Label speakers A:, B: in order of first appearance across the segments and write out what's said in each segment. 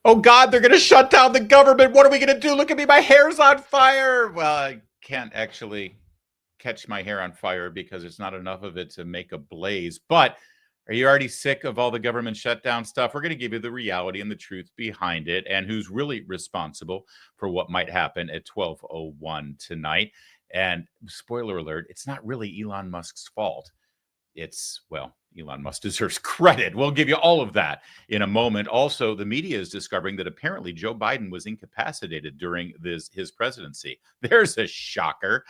A: Oh God, they're going to shut down the government. What are we going to do? Look at me. My hair's on fire. Well, I can't actually catch my hair on fire because there's not enough of it to make a blaze. But are you already sick of all the government shutdown stuff? We're going to give you the reality and the truth behind it and who's really responsible for what might happen at 12:01 tonight. And spoiler alert, it's not really Elon Musk's fault. It's, well, Elon Musk deserves credit. We'll give you all of that in a moment. Also, the media is discovering that apparently Joe Biden was incapacitated during his presidency. There's a shocker.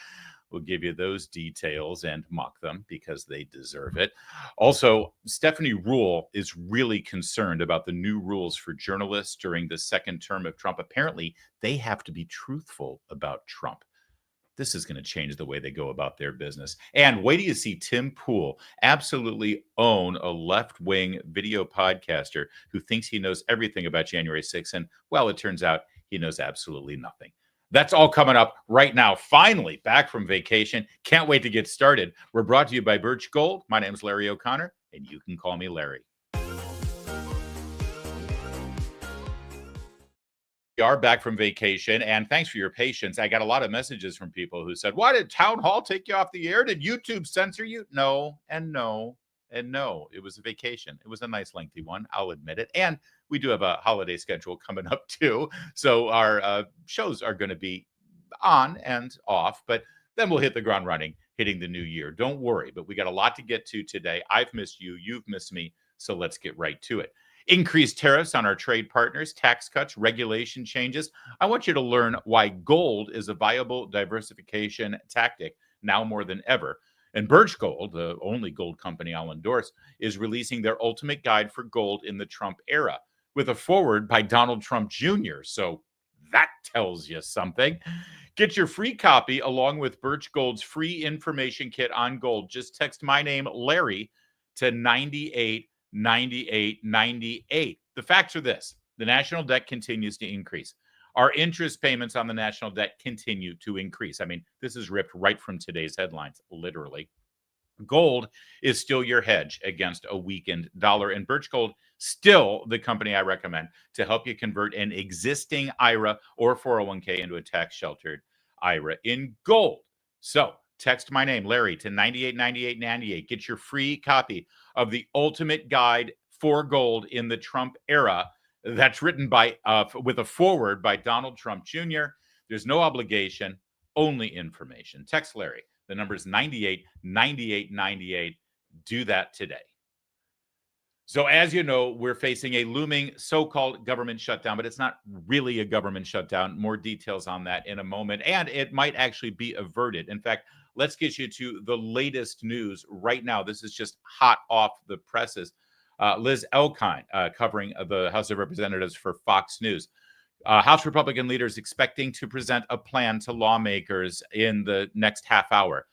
A: We'll give you those details and mock them because they deserve it. Also, Stephanie Ruhle is really concerned about the new rules for journalists during the second term of Trump. Apparently, they have to be truthful about Trump. This is going to change the way they go about their business. And wait till you see Tim Pool absolutely own a left-wing video podcaster who thinks he knows everything about January 6th. And, well, it turns out he knows absolutely nothing. That's all coming up right now. Finally, back from vacation. Can't wait to get started. We're brought to you by Birch Gold. My name is Larry O'Connor, and you can call me Larry. We are back from vacation, and thanks for your patience. I got a lot of messages from people who said, why did Town Hall take you off the air? Did YouTube censor you? No, and no, and no. It was a vacation. It was a nice, lengthy one. I'll admit it. And we do have a holiday schedule coming up, too. So our shows are going to be on and off, but then we'll hit the ground running, hitting the new year. Don't worry, but we got a lot to get to today. I've missed you. You've missed me. So let's get right to it. Increased tariffs on our trade partners, tax cuts, regulation changes. I want you to learn why gold is a viable diversification tactic now more than ever. And Birch Gold, the only gold company I'll endorse, is releasing their ultimate guide for gold in the Trump era with a foreword by Donald Trump Jr. So that tells you something. Get your free copy along with Birch Gold's free information kit on gold. Just text my name, Larry, to 989898. The facts are this: the national debt continues to increase. Our interest payments on the national debt continue to increase. I mean, this is ripped right from today's headlines, literally. Gold is still your hedge against a weakened dollar, and Birch Gold, still the company I recommend to help you convert an existing IRA or 401k into a tax-sheltered IRA in gold. So text my name, Larry, to 989898. Get your free copy of the ultimate guide for gold in the Trump era. That's written by with a foreword by Donald Trump Jr. There's no obligation, only information. Text Larry. The number is 989898. Do that today. So as you know, we're facing a looming so-called government shutdown, but it's not really a government shutdown. More details on that in a moment. And it might actually be averted. In fact, let's get you to the latest news right now. This is just hot off the presses. Liz Elkind covering the House of Representatives for Fox News. House Republican leaders expecting to present a plan to lawmakers in the next half hour.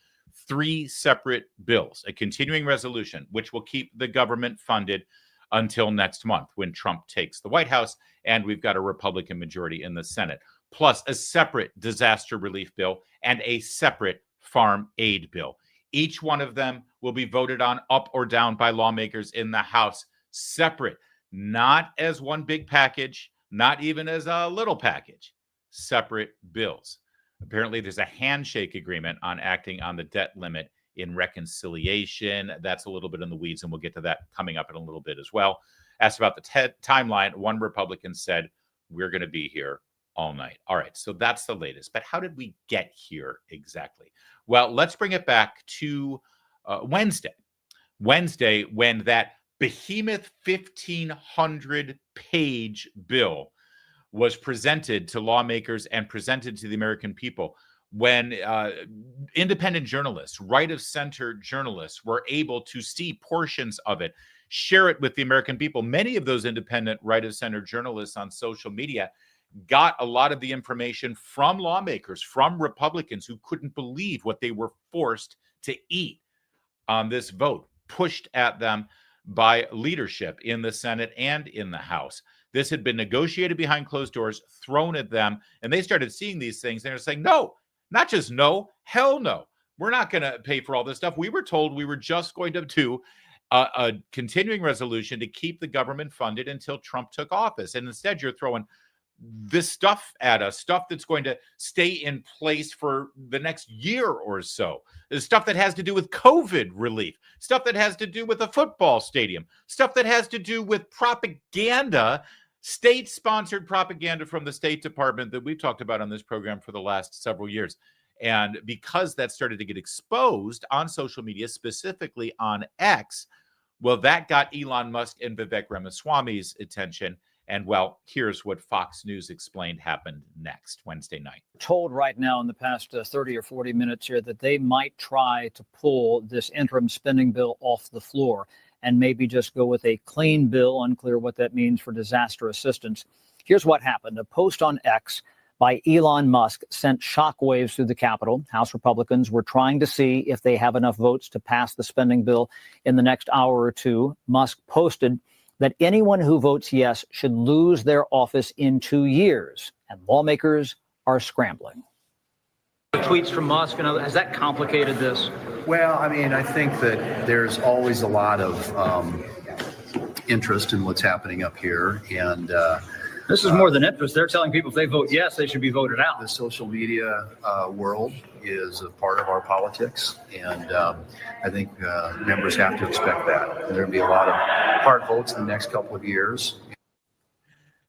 A: 3 separate bills, a continuing resolution, which will keep the government funded until next month when Trump takes the White House, and we've got a Republican majority in the Senate, plus a separate disaster relief bill and a separate farm aid bill. Each one of them will be voted on up or down by lawmakers in the House, separate, not as one big package, not even as a little package, separate bills. Apparently, there's a handshake agreement on acting on the debt limit in reconciliation. That's a little bit in the weeds, and we'll get to that coming up in a little bit as well. Asked about the timeline, one Republican said, we're going to be here all night. All right, so that's the latest. But how did we get here exactly? Well, let's bring it back to Wednesday. Wednesday, when that behemoth 1,500-page bill was presented to lawmakers and presented to the American people, when independent journalists, right-of-center journalists were able to see portions of it, share it with the American people. Many of those independent right-of-center journalists on social media got a lot of the information from lawmakers, from Republicans who couldn't believe what they were forced to eat on this vote, pushed at them by leadership in the Senate and in the House. This had been negotiated behind closed doors, thrown at them, and they started seeing these things. They're saying, no, not just no, hell no. We're not going to pay for all this stuff. We were told we were just going to do a continuing resolution to keep the government funded until Trump took office. And instead, you're throwing this stuff at us, stuff that's going to stay in place for the next year or so. There's stuff that has to do with COVID relief, stuff that has to do with a football stadium, stuff that has to do with propaganda, state-sponsored propaganda from the State Department that we've talked about on this program for the last several years. And because that started to get exposed on social media, specifically on X, well, that got Elon Musk and Vivek Ramaswamy's attention. And well, here's what Fox News explained happened next Wednesday night.
B: Told right now in the past 30 or 40 minutes here that they might try to pull this interim spending bill off the floor and maybe just go with a clean bill. Unclear what that means for disaster assistance. Here's what happened. A post on X by Elon Musk sent shockwaves through the Capitol. House Republicans were trying to see if they have enough votes to pass the spending bill in the next hour or two. Musk posted that anyone who votes yes should lose their office in 2 years, and lawmakers are scrambling. The tweets from Musk, has that complicated this?
C: Well, I mean, I think that there's always a lot of interest in what's happening up here, and
B: this is more than interest. They're telling people if they vote yes, they should be voted out.
C: The social media world is a part of our politics, and I think members have to expect that. There'll be a lot of hard votes in the next couple of years.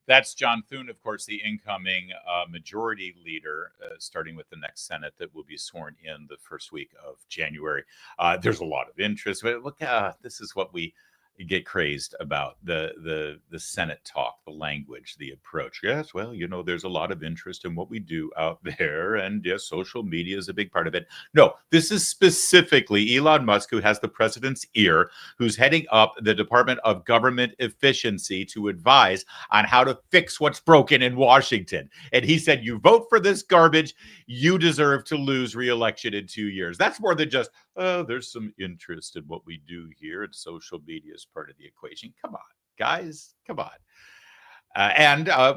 A: That's John Thune, of course, the incoming majority leader, starting with the next Senate that will be sworn in the first week of January. There's a lot of interest. But look, this is what we get crazed about, the Senate talk, the language, the approach. Yes, well, there's a lot of interest in what we do out there, and yes, social media is a big part of it. No, this is specifically Elon Musk, who has the president's ear, who's heading up the Department of Government Efficiency to advise on how to fix what's broken in Washington. And he said, you vote for this garbage, you deserve to lose re-election in 2 years. That's more than just, oh, there's some interest in what we do here, and social media is part of the equation. Come on, guys, come on.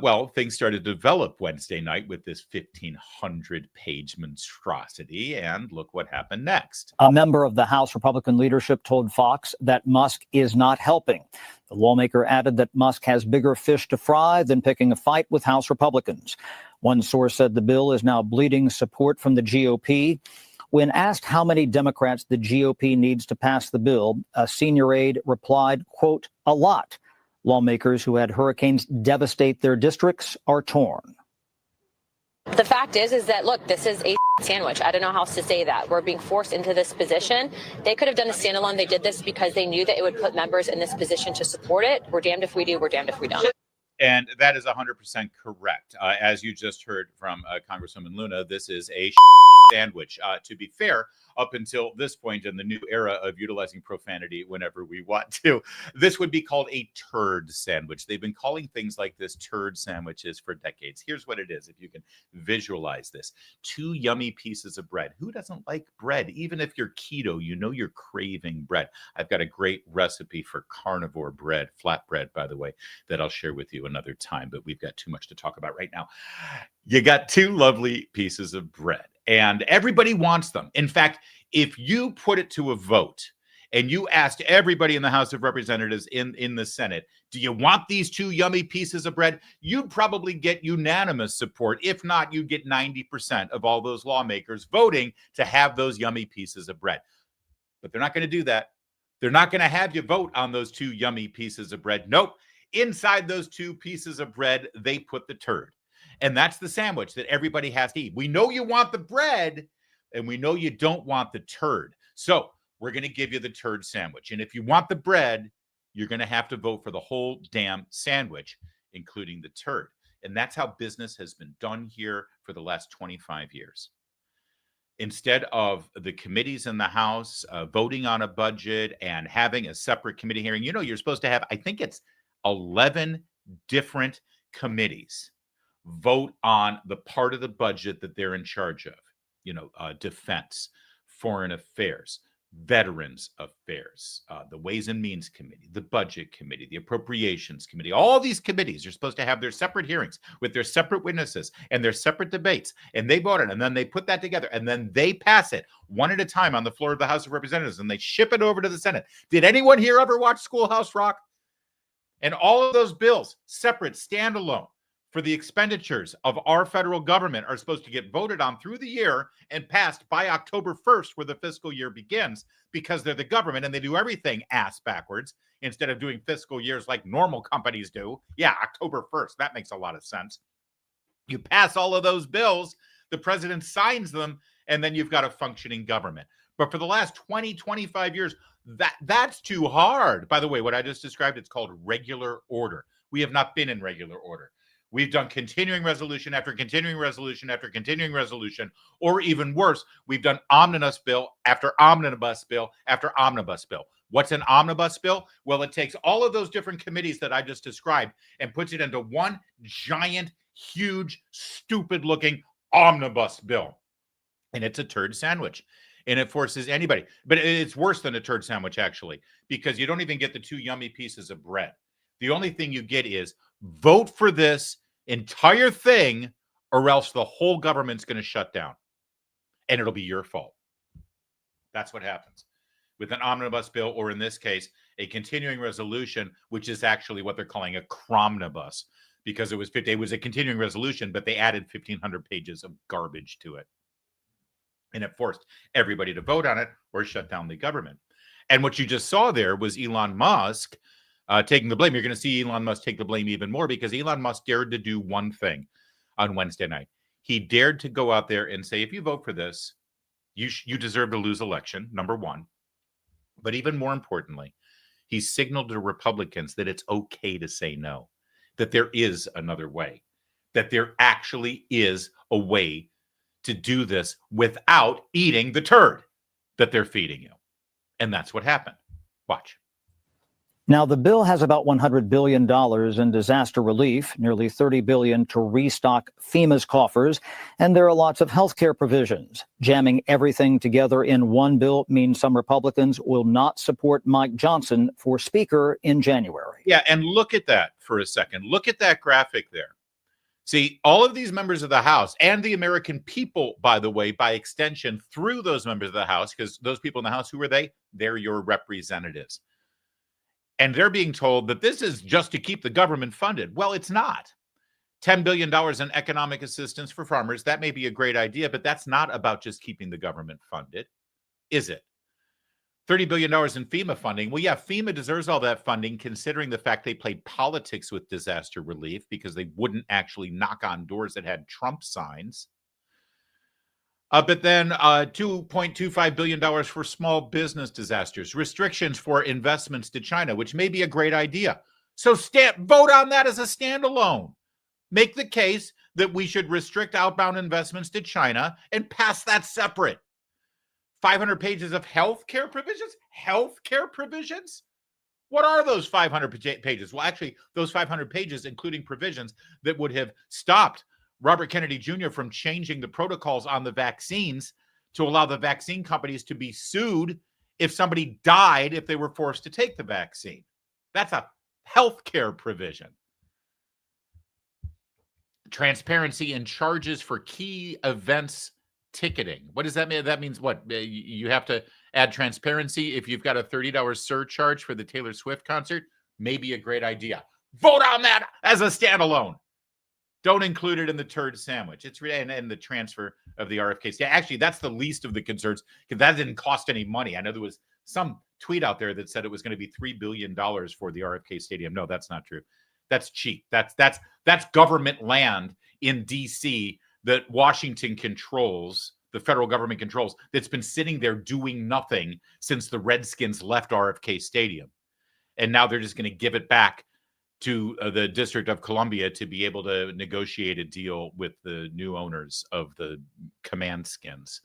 A: Well, things started to develop Wednesday night with this 1,500-page monstrosity, and look what happened next.
B: A member of the House Republican leadership told Fox that Musk is not helping. The lawmaker added that Musk has bigger fish to fry than picking a fight with House Republicans. One source said the bill is now bleeding support from the GOP. When asked how many Democrats the GOP needs to pass the bill, a senior aide replied, quote, a lot. Lawmakers who had hurricanes devastate their districts are torn.
D: The fact is that, look, this is a sandwich. I don't know how else to say that. We're being forced into this position. They could have done a standalone. They did this because they knew that it would put members in this position to support it. We're damned if we do. We're damned if we don't.
A: And that is 100% correct. As you just heard from Congresswoman Luna, this is a sandwich. To be fair, up until this point in the new era of utilizing profanity whenever we want to, this would be called a turd sandwich. They've been calling things like this turd sandwiches for decades. Here's what it is, if you can visualize this. 2 yummy pieces of bread. Who doesn't like bread? Even if you're keto, you're craving bread. I've got a great recipe for carnivore bread, flatbread, by the way, that I'll share with you another time, but we've got too much to talk about right now. You got 2 lovely pieces of bread, and everybody wants them. In fact, if you put it to a vote and you asked everybody in the House of Representatives in the Senate, do you want these 2 yummy pieces of bread? You'd probably get unanimous support. If not, you'd get 90% of all those lawmakers voting to have those yummy pieces of bread. But they're not going to do that. They're not going to have you vote on those 2 yummy pieces of bread. Nope. Inside those 2 pieces of bread, they put the turd. And that's the sandwich that everybody has to eat. We know you want the bread, and we know you don't want the turd. So we're going to give you the turd sandwich. And if you want the bread, you're going to have to vote for the whole damn sandwich, including the turd. And that's how business has been done here for the last 25 years. Instead of the committees in the House voting on a budget and having a separate committee hearing, you're supposed to have, I think it's 11 different committees vote on the part of the budget that they're in charge of. Defense, foreign affairs, Veterans Affairs, the Ways and Means Committee, the Budget Committee, the Appropriations Committee. All these committees are supposed to have their separate hearings with their separate witnesses and their separate debates. And they vote it, and then they put that together, and then they pass it one at a time on the floor of the House of Representatives, and they ship it over to the Senate. Did anyone here ever watch Schoolhouse Rock? And all of those bills, separate, standalone, for the expenditures of our federal government are supposed to get voted on through the year and passed by October 1st, where the fiscal year begins, because they're the government and they do everything ass backwards instead of doing fiscal years like normal companies do. Yeah, October 1st. That makes a lot of sense. You pass all of those bills, the president signs them, and then you've got a functioning government. But for the last 20, 25 years, that's too hard. By the way, what I just described, it's called regular order. We have not been in regular order. We've done continuing resolution after continuing resolution after continuing resolution, or even worse, we've done omnibus bill after omnibus bill after omnibus bill. What's an omnibus bill? Well, it takes all of those different committees that I just described and puts it into one giant, huge, stupid-looking omnibus bill. And it's a turd sandwich. And it forces anybody. But it's worse than a turd sandwich, actually, because you don't even get the two yummy pieces of bread. The only thing you get is vote for this entire thing, or else the whole government's going to shut down. And it'll be your fault. That's what happens with an omnibus bill, or in this case, a continuing resolution, which is actually what they're calling a cromnibus, because it was a continuing resolution, but they added 1,500 pages of garbage to it. And it forced everybody to vote on it or shut down the government. And what you just saw there was Elon Musk taking the blame. You're going to see Elon Musk take the blame even more, because Elon Musk dared to do one thing on Wednesday night. He dared to go out there and say, if you vote for this, you deserve to lose election, number one. But even more importantly, he signaled to Republicans that it's okay to say no, that there is another way, that there actually is a way to do this without eating the turd that they're feeding you. And that's what happened. Watch.
B: Now, the bill has about $100 billion in disaster relief, nearly $30 billion to restock FEMA's coffers, and there are lots of health care provisions. Jamming everything together in one bill means some Republicans will not support Mike Johnson for Speaker in January.
A: Yeah, and look at that for a second. Look at that graphic there. See, all of these members of the House and the American people, by the way, by extension, through those members of the House, because those people in the House, who are they? They're your representatives. And they're being told that this is just to keep the government funded. Well, it's not. $10 billion in economic assistance for farmers, that may be a great idea, but that's not about just keeping the government funded, is it? $30 billion in FEMA funding. Well, yeah, FEMA deserves all that funding, considering the fact they played politics with disaster relief because they wouldn't actually knock on doors that had Trump signs. But then $2.25 billion for small business disasters, restrictions for investments to China, which may be a great idea. So vote on that as a standalone. Make the case that we should restrict outbound investments to China and pass that separate. 500 pages of health care provisions? Health care provisions? What are those 500 pages? Well, actually, those 500 pages, including provisions that would have stopped Robert Kennedy Jr. from changing the protocols on the vaccines to allow the vaccine companies to be sued if somebody died if they were forced to take the vaccine. That's a healthcare provision. Transparency in charges for key events ticketing. What does that mean? That means what? You have to add transparency if you've got a $30 surcharge for the Taylor Swift concert? Maybe a great idea. Vote on that as a standalone. Don't include it in the turd sandwich. It's and the transfer of the RFK. Actually, that's the least of the concerns, because that didn't cost any money. I know there was some tweet out there that said it was going to be $3 billion for the RFK Stadium. No, that's not true. That's cheap. That's government land in D.C. that Washington controls, the federal government controls, that's been sitting there doing nothing since the Redskins left RFK Stadium. And now they're just going to give it back to the District of Columbia to be able to negotiate a deal with the new owners of the command skins.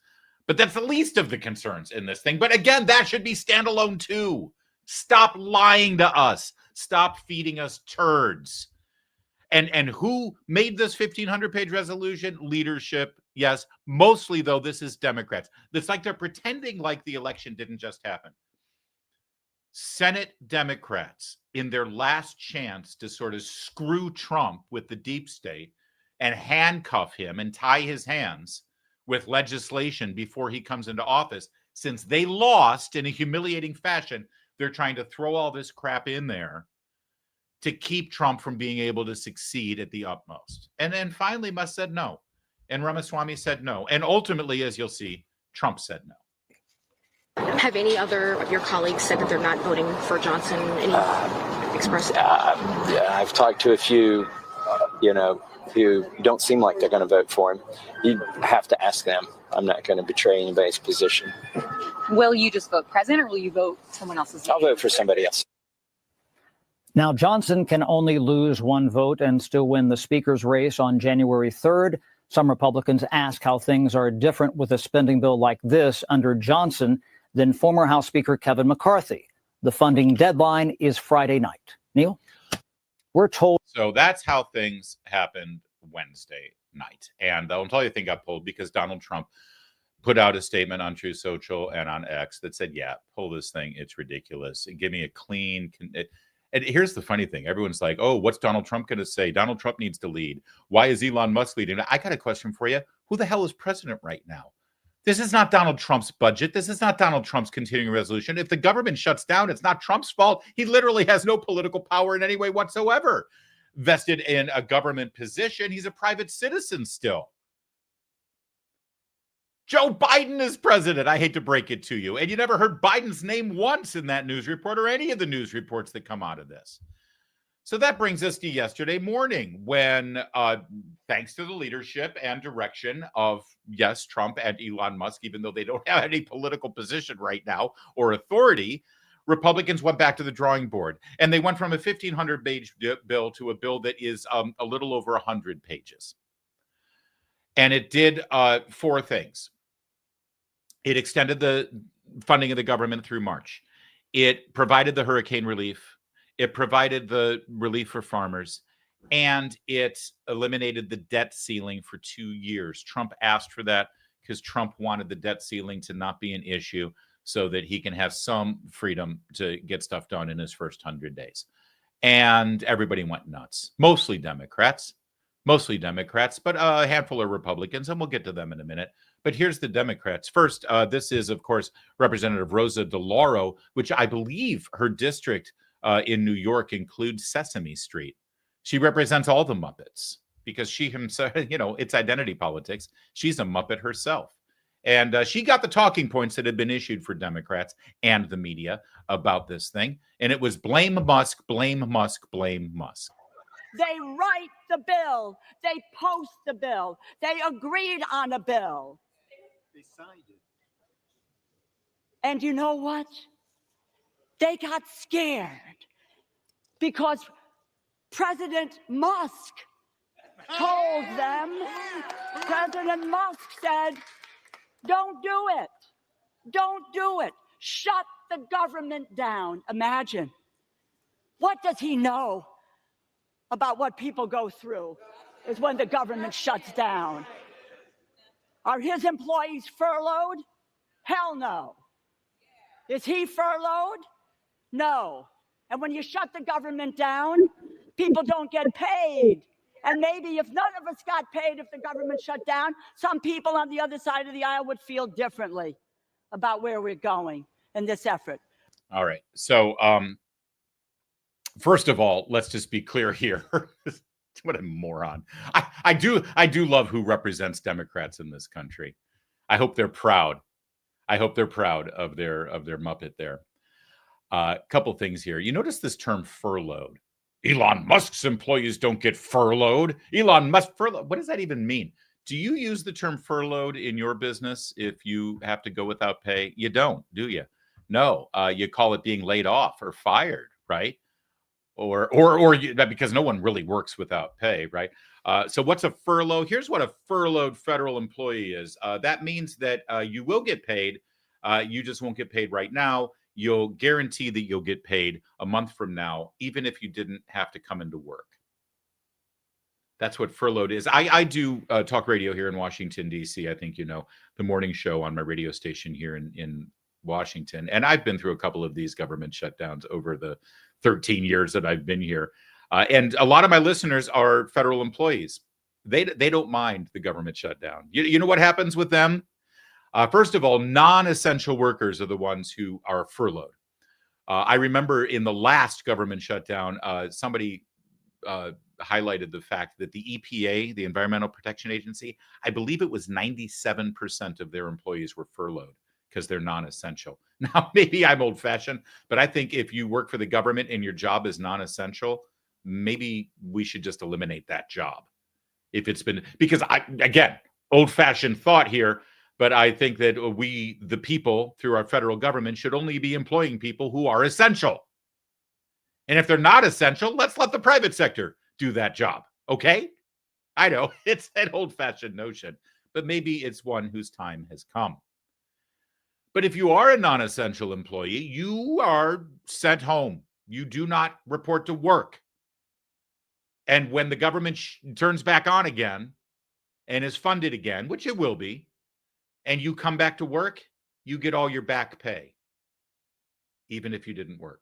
A: But that's the least of the concerns in this thing. But again, that should be standalone too. Stop lying to us. Stop feeding us turds. And who made this 1,500-page resolution? Leadership, yes. Mostly, though, this is Democrats. It's like they're pretending like the election didn't just happen. Senate Democrats, in their last chance to sort of screw Trump with the deep state and handcuff him and tie his hands with legislation before he comes into office, since they lost in a humiliating fashion, they're trying to throw all this crap in there to keep Trump from being able to succeed at the utmost. And then finally, Musk said no. And Ramaswamy said no. And ultimately, as you'll see, Trump said no.
E: Have any other of your colleagues said that they're not voting for Johnson? Any expressed?
F: Yeah, I've talked to a few, who don't seem like they're going to vote for him. You have to ask them. I'm not going to betray anybody's position.
G: Will you just vote president, or will you vote someone else's?
F: I'll vote for somebody else.
B: Now, Johnson can only lose one vote and still win the speaker's race on January 3rd. Some Republicans ask how things are different with a spending bill like this under Johnson than former House Speaker Kevin McCarthy. The funding deadline is Friday night. Neil? We're told.
A: So that's how things happened Wednesday night. And I'll tell you, the thing got pulled because Donald Trump put out a statement on Truth Social and on X that said, yeah, pull this thing. It's ridiculous. Give me a clean. And here's the funny thing. Everyone's like, oh, what's Donald Trump going to say? Donald Trump needs to lead. Why is Elon Musk leading? I got a question for you. Who the hell is president right now? This is not Donald Trump's budget. This is not Donald Trump's continuing resolution. If the government shuts down, it's not Trump's fault. He literally has no political power in any way whatsoever vested in a government position. He's a private citizen still. Joe Biden is president. I hate to break it to you. And you never heard Biden's name once in that news report or any of the news reports that come out of this. So that brings us to yesterday morning when, thanks to the leadership and direction of, yes, Trump and Elon Musk, even though they don't have any political position right now or authority, Republicans went back to the drawing board. And they went from a 1,500-page bill to a bill that is a little over 100 pages. And it did four things. It extended the funding of the government through March. It provided the hurricane relief. It provided the relief for farmers, and it eliminated the debt ceiling for 2 years. Trump asked for that because Trump wanted the debt ceiling to not be an issue so that he can have some freedom to get stuff done in his first 100 days. And everybody went nuts, mostly Democrats, but a handful of Republicans, and we'll get to them in a minute. But here's the Democrats. First, this is, of course, Representative Rosa DeLauro, which I believe her district in New York includes Sesame Street. She represents all the Muppets because she himself, it's identity politics. She's a Muppet herself. And she got the talking points that had been issued for Democrats and the media about this thing. And it was blame Musk, blame Musk, blame Musk.
H: They write the bill. They post the bill. They agreed on a bill.
C: They signed it.
H: And you know what? They got scared because President Musk told them, President Musk said, don't do it. Don't do it. Shut the government down. Imagine. What does he know about what people go through is when the government shuts down? Are his employees furloughed? Hell no. Is he furloughed? No. And when you shut the government down, people don't get paid. And maybe if none of us got paid if the government shut down, some people on the other side of the aisle would feel differently about where we're going in this effort.
A: All right. So, first of all, let's just be clear here. What a moron. I do love who represents Democrats in this country. I hope they're proud. I hope they're proud of their Muppet there. Couple things here. You notice this term furloughed. Elon Musk's employees don't get furloughed. Elon Musk furloughed. What does that even mean? Do you use the term furloughed in your business if you have to go without pay? You don't, do you? No. You call it being laid off or fired, right? Or because no one really works without pay, right? So what's a furlough? Here's what a furloughed federal employee is. That means that you will get paid. You just won't get paid right now. You'll guarantee that you'll get paid a month from now, even if you didn't have to come into work. That's what furloughed is. I do talk radio here in Washington, D.C. I think you know the morning show on my radio station here in Washington. And I've been through a couple of these government shutdowns over the 13 years that I've been here. And a lot of my listeners are federal employees. They don't mind the government shutdown. You know what happens with them? First of all, non-essential workers are the ones who are furloughed. I remember in the last government shutdown, somebody highlighted the fact that the EPA, the Environmental Protection Agency, I believe it was 97% of their employees were furloughed because they're non-essential. Now, maybe I'm old-fashioned, but I think if you work for the government and your job is non-essential, maybe we should just eliminate that job. If it's been, because again, old-fashioned thought here, but I think that we, the people, through our federal government, should only be employing people who are essential. And if they're not essential, let's let the private sector do that job. Okay? I know it's an old-fashioned notion, but maybe it's one whose time has come. But if you are a non-essential employee, you are sent home. You do not report to work. And when the government turns back on again and is funded again, which it will be, and you come back to work, you get all your back pay, even if you didn't work.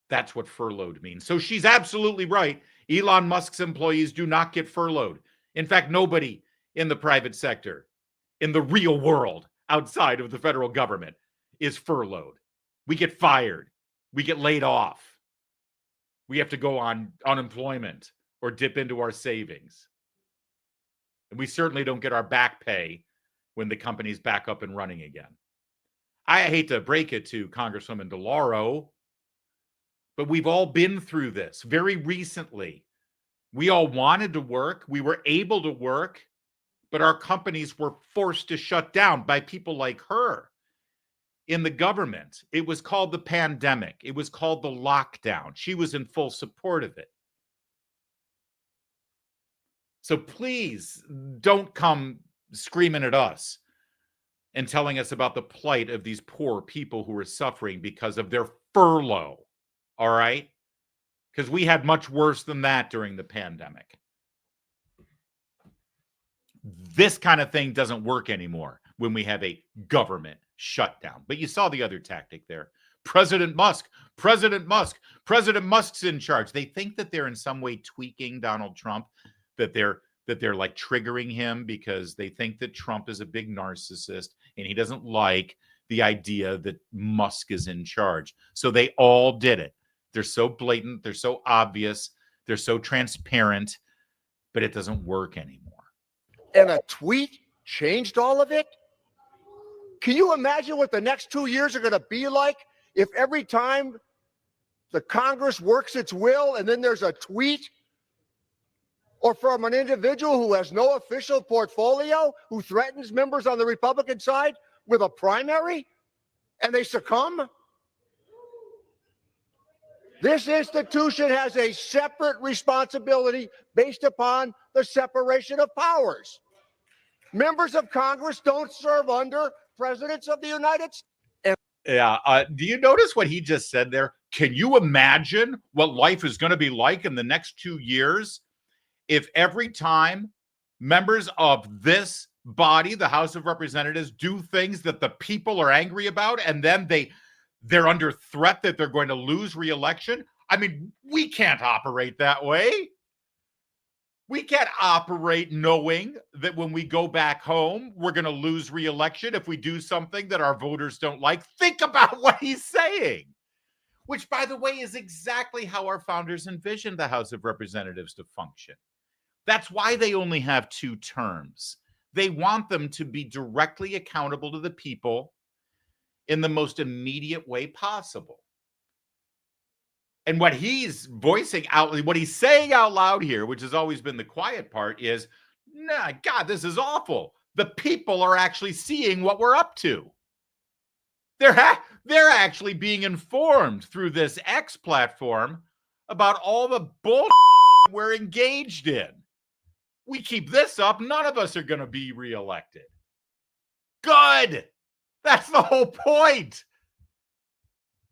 A: That's what furloughed means. So she's absolutely right. Elon Musk's employees do not get furloughed. In fact, nobody in the private sector, in the real world, outside of the federal government, is furloughed. We get fired. We get laid off. We have to go on unemployment or dip into our savings. And we certainly don't get our back pay when the company's back up and running again. I hate to break it to Congresswoman DeLauro, but we've all been through this very recently. We all wanted to work. We were able to work, but our companies were forced to shut down by people like her in the government. It was called the pandemic. It was called the lockdown. She was in full support of it. So please don't come screaming at us and telling us about the plight of these poor people who are suffering because of their furlough. All right? Because we had much worse than that during the pandemic. This kind of thing doesn't work anymore when we have a government shutdown. But you saw the other tactic there. President Musk's in charge. They think that they're in some way tweaking Donald Trump, that they're like triggering him because they think that Trump is a big narcissist and he doesn't like the idea that Musk is in charge. So they all did it. They're so blatant, they're so obvious, they're so transparent, but it doesn't work anymore.
I: And a tweet changed all of it? Can you imagine what the next 2 years are going to be like if every time the Congress works its will and then there's a tweet or from an individual who has no official portfolio, who threatens members on the Republican side with a primary, and they succumb? This institution has a separate responsibility based upon the separation of powers. Members of Congress don't serve under presidents of the United States.
A: Yeah. Do you notice what he just said there? Can you imagine what life is going to be like in the next 2 years if every time members of this body, the House of Representatives, do things that the people are angry about and then they're under threat that they're going to lose re-election? I mean, we can't operate that way. We can't operate knowing that when we go back home, we're going to lose re-election if we do something that our voters don't like. Think about what he's saying, which, by the way, is exactly how our founders envisioned the House of Representatives to function. That's why they only have 2 terms. They want them to be directly accountable to the people in the most immediate way possible. And what he's voicing out, what he's saying out loud here, which has always been the quiet part, is, nah, God, this is awful. The people are actually seeing what we're up to. They're actually being informed through this X platform about all the bullshit we're engaged in. We keep this up, none of us are going to be reelected. Good. That's the whole point.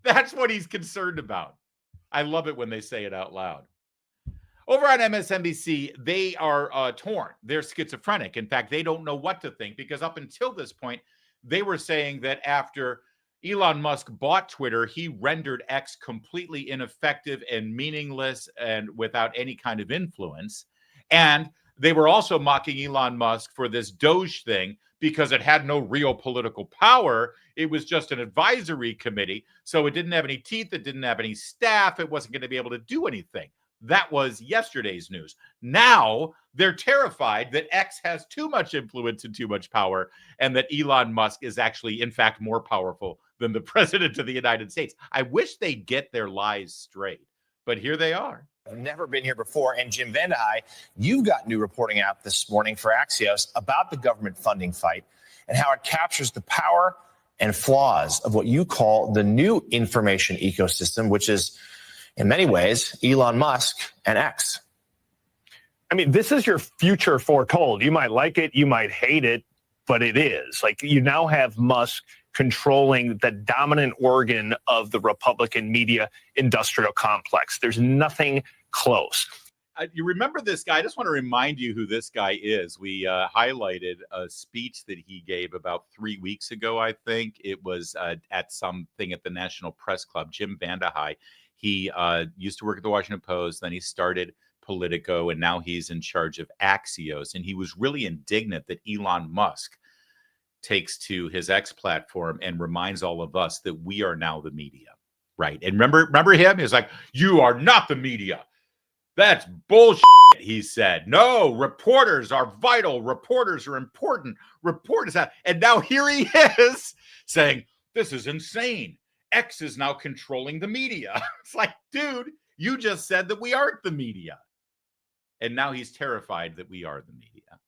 A: That's what he's concerned about. I love it when they say it out loud. Over on MSNBC, they are torn. They're schizophrenic. In fact, they don't know what to think because up until this point, they were saying that after Elon Musk bought Twitter, he rendered X completely ineffective and meaningless and without any kind of influence. And they were also mocking Elon Musk for this DOGE thing because it had no real political power. It was just an advisory committee. So it didn't have any teeth. It didn't have any staff. It wasn't going to be able to do anything. That was yesterday's news. Now they're terrified that X has too much influence and too much power, and that Elon Musk is actually, in fact, more powerful than the president of the United States. I wish they'd get their lies straight, but here they are.
J: I've never been here before. And Jim Vandehei, you've got new reporting out this morning for Axios about the government funding fight and how it captures the power and flaws of what you call the new information ecosystem, which is, in many ways, Elon Musk and X.
K: I mean, this is your future foretold. You might like it, you might hate it, but it is. Like, you now have Musk controlling the dominant organ of the Republican media industrial complex. There's nothing close.
A: You remember this guy? I just want to remind you who this guy is. We highlighted a speech that he gave about 3 weeks ago, I think. It was at something at the National Press Club. Jim Vandehei. He used to work at the Washington Post. Then he started Politico, and now he's in charge of Axios. And he was really indignant that Elon Musk takes to his X platform and reminds all of us that we are now the media, right? And remember him? He's like, "You are not the media. That's bullshit," he said. "No, reporters are vital. Reporters are important. Reporters have..." And now here he is saying, "This is insane. X is now controlling the media." It's like, dude, you just said that we aren't the media. And now he's terrified that we are the media,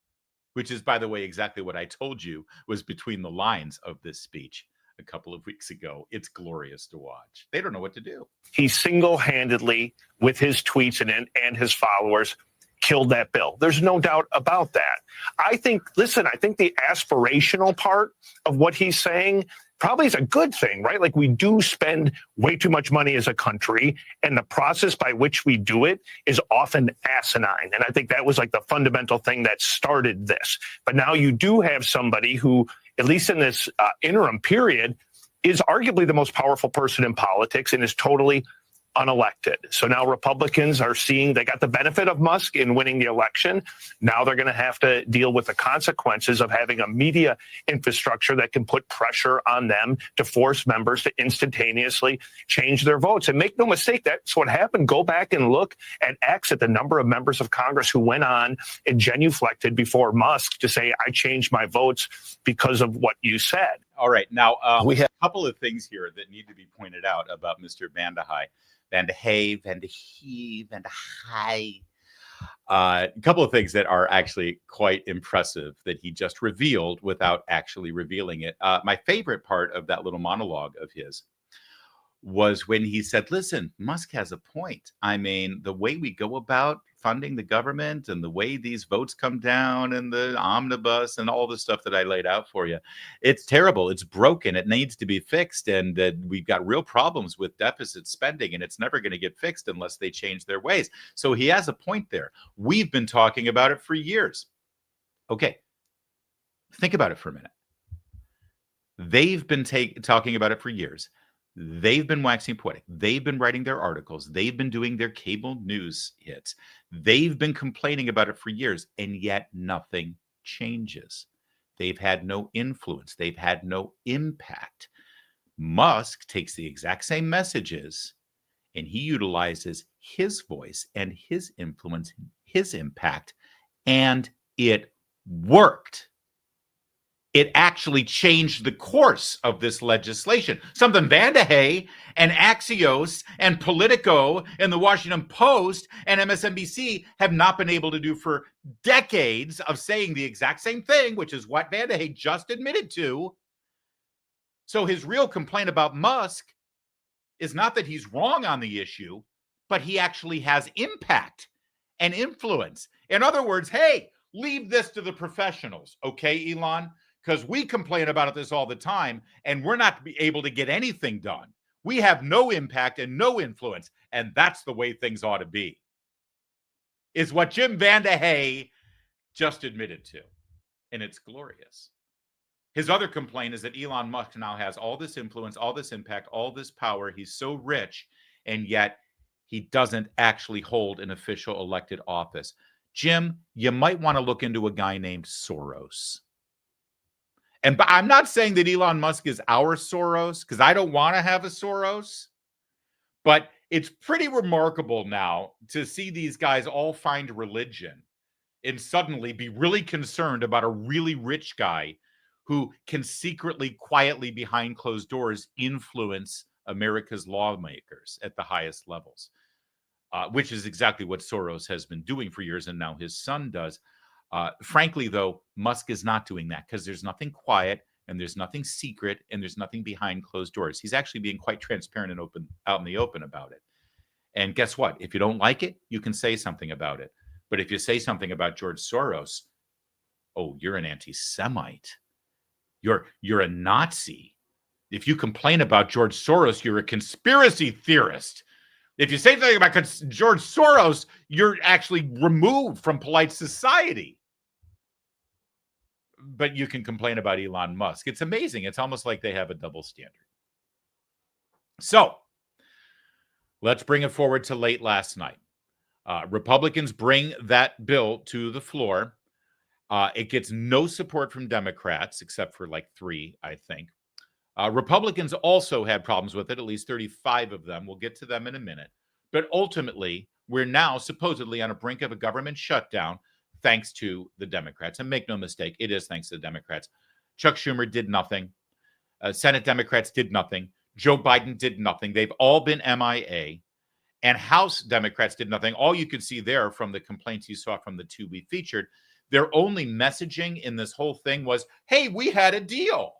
A: which is, by the way, exactly what I told you was between the lines of this speech a couple of weeks ago. It's glorious to watch. They don't know what to do.
K: He single-handedly, with his tweets and his followers, killed that bill. There's no doubt about that. I think the aspirational part of what he's saying probably is a good thing, right? Like, we do spend way too much money as a country, and the process by which we do it is often asinine. And I think that was like the fundamental thing that started this. But now you do have somebody who, at least in this interim period, is arguably the most powerful person in politics and is totally unelected. So now Republicans are seeing they got the benefit of Musk in winning the election. Now they're going to have to deal with the consequences of having a media infrastructure that can put pressure on them to force members to instantaneously change their votes. And make no mistake, that's what happened. Go back and look at X, at the number of members of Congress who went on and genuflected before Musk to say, "I changed my votes because of what you said."
A: All right. Now, we have a couple of things here that need to be pointed out about Mr. Vandehei. Vandehei. A couple of things that are actually quite impressive that he just revealed without actually revealing it. My favorite part of that little monologue of his was when he said, "Listen, Musk has a point. I mean, the way we go about funding the government and the way these votes come down and the omnibus and all the stuff that I laid out for you, it's terrible. It's broken. It needs to be fixed. And we've got real problems with deficit spending, and it's never going to get fixed unless they change their ways." So he has a point there. We've been talking about it for years. Okay, think about it for a minute. They've been talking about it for years. They've been waxing poetic. They've been writing their articles. They've been doing their cable news hits. They've been complaining about it for years, and yet nothing changes. They've had no influence. They've had no impact. Musk takes the exact same messages, and he utilizes his voice and his influence, his impact, and it worked. It actually changed the course of this legislation. Something Vandehei and Axios and Politico and the Washington Post and MSNBC have not been able to do for decades, of saying the exact same thing, which is what Vandehei just admitted to. So his real complaint about Musk is not that he's wrong on the issue, but he actually has impact and influence. In other words, hey, leave this to the professionals, okay, Elon? Because we complain about this all the time, and we're not able to get anything done. We have no impact and no influence, and that's the way things ought to be. is what Jim Vandehey just admitted to. And it's glorious. His other complaint is that Elon Musk now has all this influence, all this impact, all this power. He's so rich, and yet he doesn't actually hold an official elected office. Jim, you might want to look into a guy named Soros. And I'm not saying that Elon Musk is our Soros, because I don't want to have a Soros. But it's pretty remarkable now to see these guys all find religion and suddenly be really concerned about a really rich guy who can secretly, quietly, behind closed doors, influence America's lawmakers at the highest levels, which is exactly what Soros has been doing for years, and now his son does. Frankly, though, Musk is not doing that because there's nothing quiet and there's nothing secret and there's nothing behind closed doors. He's actually being quite transparent and open, out in the open about it. And guess what? If you don't like it, you can say something about it. But if you say something about George Soros, oh, you're an anti-Semite. You're a Nazi. If you complain about George Soros, you're a conspiracy theorist. If you say something about George Soros, you're actually removed from polite society. But you can complain about Elon Musk. It's amazing. It's almost like they have a double standard. So let's bring it forward to late last night. Republicans bring that bill to the floor. It gets no support from Democrats, except for like 3, I think. Republicans also had problems with it, at least 35 of them. We'll get to them in a minute. But ultimately, we're now supposedly on a brink of a government shutdown thanks to the Democrats. And make no mistake, it is thanks to the Democrats. Chuck Schumer did nothing. Senate Democrats did nothing. Joe Biden did nothing. They've all been MIA. And House Democrats did nothing. All you could see there from the complaints you saw from the 2 we featured, their only messaging in this whole thing was, hey, we had a deal.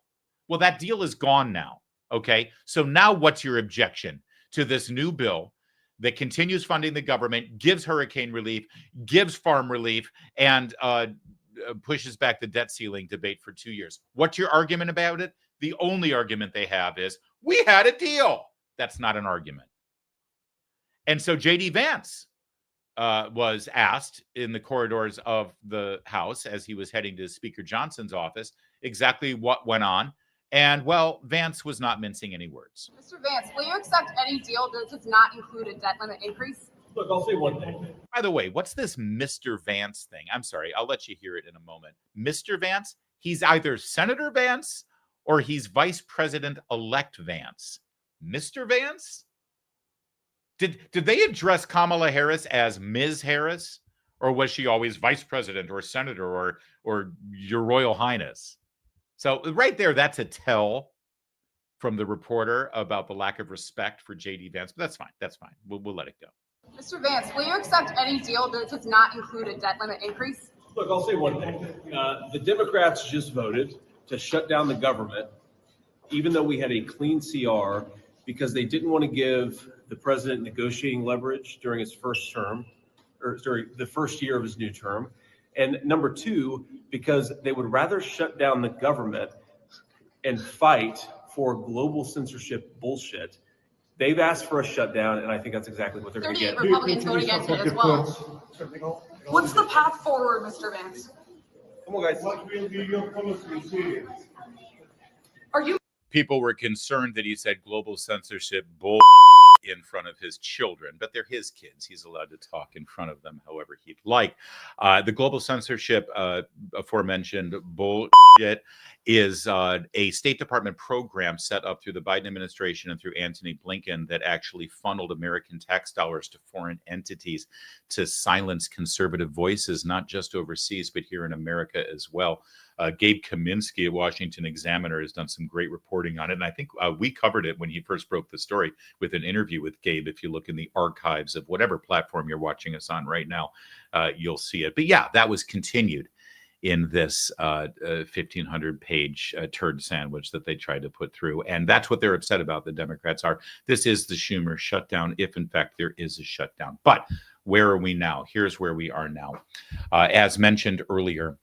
A: Well, that deal is gone now, okay? So now what's your objection to this new bill that continues funding the government, gives hurricane relief, gives farm relief, and pushes back the debt ceiling debate for 2 years? What's your argument about it? The only argument they have is, we had a deal. That's not an argument. And so J.D. Vance was asked in the corridors of the House as he was heading to Speaker Johnson's office exactly what went on. And, well, Vance was not mincing any words.
L: Mr. Vance, will you accept any deal that does not include a debt limit increase?
M: Look, I'll say one thing.
A: By the way, what's this Mr. Vance thing? I'm sorry, I'll let you hear it in a moment. Mr. Vance, he's either Senator Vance or he's Vice President-elect Vance. Mr. Vance? Did they address Kamala Harris as Ms. Harris? Or was she always Vice President or Senator or Your Royal Highness? So right there, that's a tell from the reporter about the lack of respect for J.D. Vance. But that's fine. That's fine. We'll let it go.
L: Mr. Vance, will you accept any deal that does not include a debt limit increase?
M: Look, I'll say one thing. The Democrats just voted to shut down the government, even though we had a clean CR, because they didn't want to give the president negotiating leverage during his first term, or during the first year of his new term. And number 2, because they would rather shut down the government and fight for global censorship bullshit. They've asked for a shutdown, and I think that's exactly what they're going to get.
L: 38 Republicans voted against it as well. What's the path forward, Mr. Vance?
M: Come on, guys.
L: Are you?
A: People were concerned that he said global censorship bull in front of his children, but they're his kids. He's allowed to talk in front of them however he'd like. The global censorship, aforementioned bullshit, is a State Department program set up through the Biden administration and through Antony Blinken that actually funneled American tax dollars to foreign entities to silence conservative voices, not just overseas, but here in America as well. Gabe Kaminsky at Washington Examiner has done some great reporting on it. And I think we covered it when he first broke the story with an interview with Gabe. If you look in the archives of whatever platform you're watching us on right now, you'll see it. But yeah, that was continued in this 1,500-page turd sandwich that they tried to put through. And that's what they're upset about, the Democrats are. This is the Schumer shutdown, if in fact there is a shutdown. But where are we now? Here's where we are now. As mentioned earlier,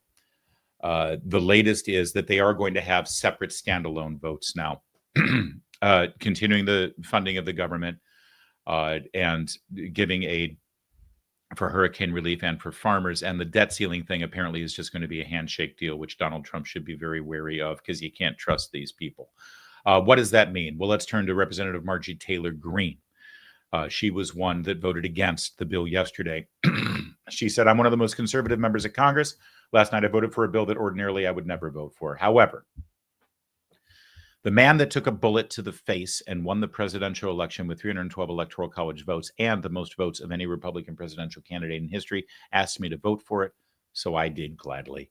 A: the latest is that they are going to have separate standalone votes now, continuing the funding of the government and giving a for hurricane relief and for farmers. And the debt ceiling thing apparently is just going to be a handshake deal, which Donald Trump should be very wary of because you can't trust these people. What does that mean? Well, let's turn to Representative Marjorie Taylor Greene. She was one that voted against the bill yesterday. She said, I'm one of the most conservative members of Congress. Last night I voted for a bill that ordinarily I would never vote for. However, the man that took a bullet to the face and won the presidential election with 312 electoral college votes and the most votes of any Republican presidential candidate in history asked me to vote for it, so I did gladly.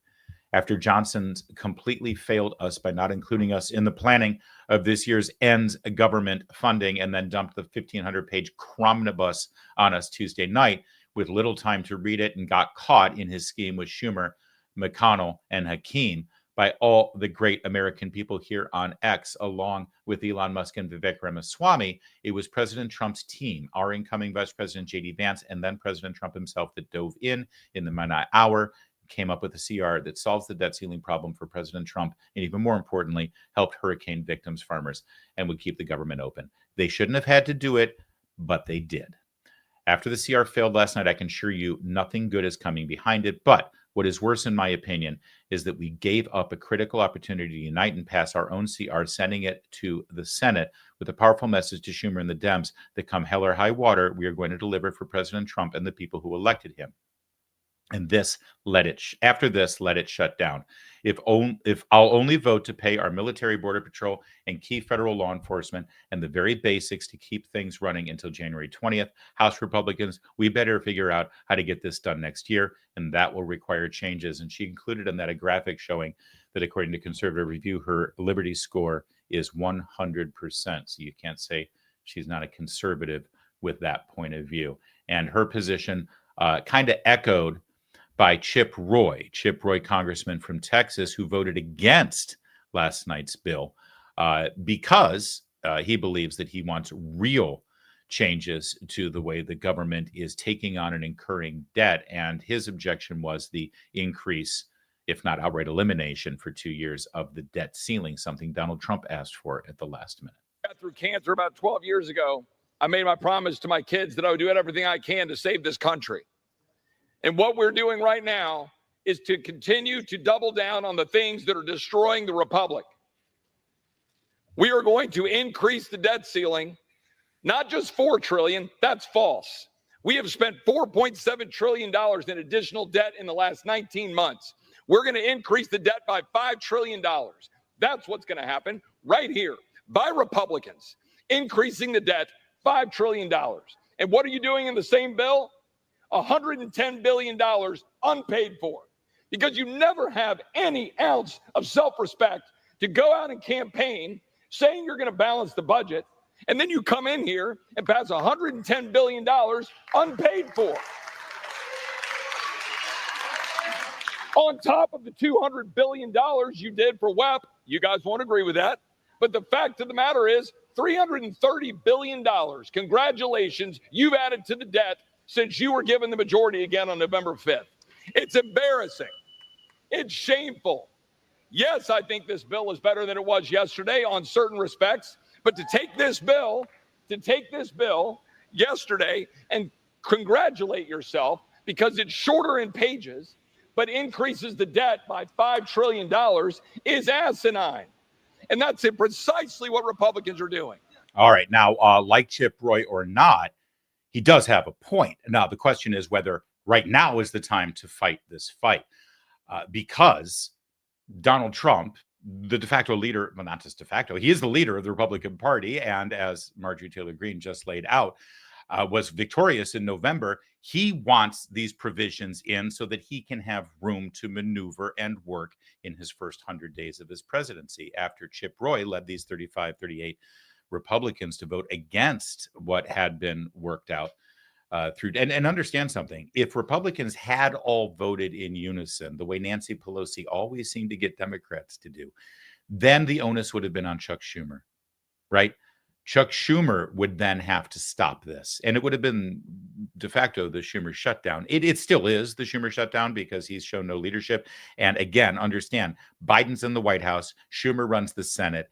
A: After Johnson's completely failed us by not including us in the planning of this year's ends government funding and then dumped the 1,500-page cromnibus on us Tuesday night with little time to read it and got caught in his scheme with Schumer, McConnell, and Hakeem by all the great American people here on X, along with Elon Musk and Vivek Ramaswamy, it was President Trump's team, our incoming Vice President J.D. Vance, and then President Trump himself that dove in the midnight hour, came up with a CR that solves the debt ceiling problem for President Trump, and even more importantly, helped hurricane victims, farmers, and would keep the government open. They shouldn't have had to do it, but they did. After the CR failed last night, I can assure you nothing good is coming behind it, but what is worse, in my opinion, is that we gave up a critical opportunity to unite and pass our own CR, sending it to the Senate with a powerful message to Schumer and the Dems that come hell or high water, we are going to deliver for President Trump and the people who elected him. And after this, let it shut down. If I'll only vote to pay our military, border patrol, and key federal law enforcement and the very basics to keep things running until January 20th, House Republicans, we better figure out how to get this done next year, and that will require changes. And she included in that a graphic showing that according to Conservative Review, her Liberty score is 100%. So you can't say she's not a conservative with that point of view. And her position kind of echoed by Chip Roy, congressman from Texas, who voted against last night's bill because he believes that he wants real changes to the way the government is taking on and incurring debt. And his objection was the increase, if not outright elimination for 2 years, of the debt ceiling, something Donald Trump asked for at the last minute.
N: Got through cancer about 12 years ago. I made my promise to my kids that I would do everything I can to save this country. And what we're doing right now is to continue to double down on the things that are destroying the republic. We are going to increase the debt ceiling, not just $4 trillion, that's false. We have spent $4.7 trillion in additional debt in the last 19 months. We're going to increase the debt by $5 trillion. That's what's going to happen right here by Republicans, increasing the debt $5 trillion. And what are you doing in the same bill? $110 billion unpaid for, because you never have any ounce of self-respect to go out and campaign saying you're going to balance the budget, and then you come in here and pass $110 billion unpaid for. On top of the $200 billion you did for WEP, you guys won't agree with that, but the fact of the matter is $330 billion. Congratulations, you've added to the debt since you were given the majority again on November 5th. It's embarrassing. It's shameful. Yes, I think this bill is better than it was yesterday on certain respects, but to take this bill yesterday and congratulate yourself because it's shorter in pages, but increases the debt by $5 trillion is asinine. And that's precisely what Republicans are doing.
A: All right. Now, like Chip Roy or not, he does have a point. Now, the question is whether right now is the time to fight this fight because Donald Trump, the de facto leader, well, not just de facto, he is the leader of the Republican Party. And as Marjorie Taylor Greene just laid out, was victorious in November. He wants these provisions in so that he can have room to maneuver and work in his first 100 days of his presidency after Chip Roy led these 38 Republicans to vote against what had been worked out through. And understand something. If Republicans had all voted in unison, the way Nancy Pelosi always seemed to get Democrats to do, then the onus would have been on Chuck Schumer, right? Chuck Schumer would then have to stop this. And it would have been de facto the Schumer shutdown. It still is the Schumer shutdown because he's shown no leadership. And again, understand, Biden's in the White House. Schumer runs the Senate.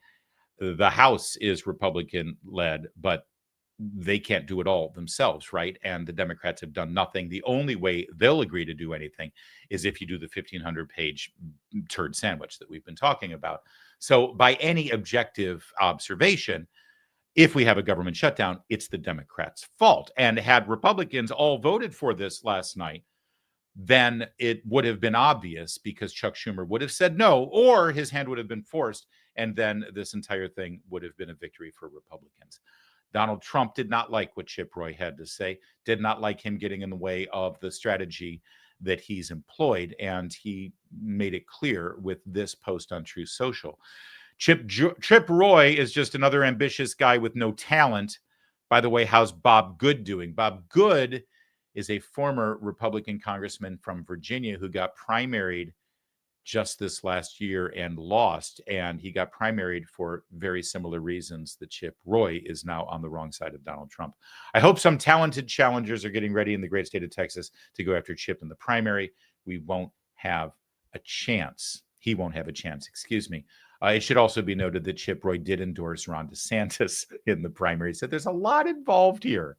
A: The House is Republican led, but they can't do it all themselves, right? And the Democrats have done nothing. The only way they'll agree to do anything is if you do the 1,500-page turd sandwich that we've been talking about. So by any objective observation, if we have a government shutdown, it's the Democrats' fault. And had Republicans all voted for this last night, then it would have been obvious, because Chuck Schumer would have said no, or his hand would have been forced, and then this entire thing would have been a victory for Republicans. Donald Trump did not like what Chip Roy had to say, did not like him getting in the way of the strategy that he's employed, and he made it clear with this post on Truth Social. Chip Roy is just another ambitious guy with no talent. By the way, how's Bob Good doing? Bob Good is a former Republican congressman from Virginia who got primaried just this last year and lost. And he got primaried for very similar reasons that Chip Roy is now on the wrong side of Donald Trump. I hope some talented challengers are getting ready in the great state of Texas to go after Chip in the primary. We won't have a chance. He won't have a chance, excuse me. It should also be noted that Chip Roy did endorse Ron DeSantis in the primary. So there's a lot involved here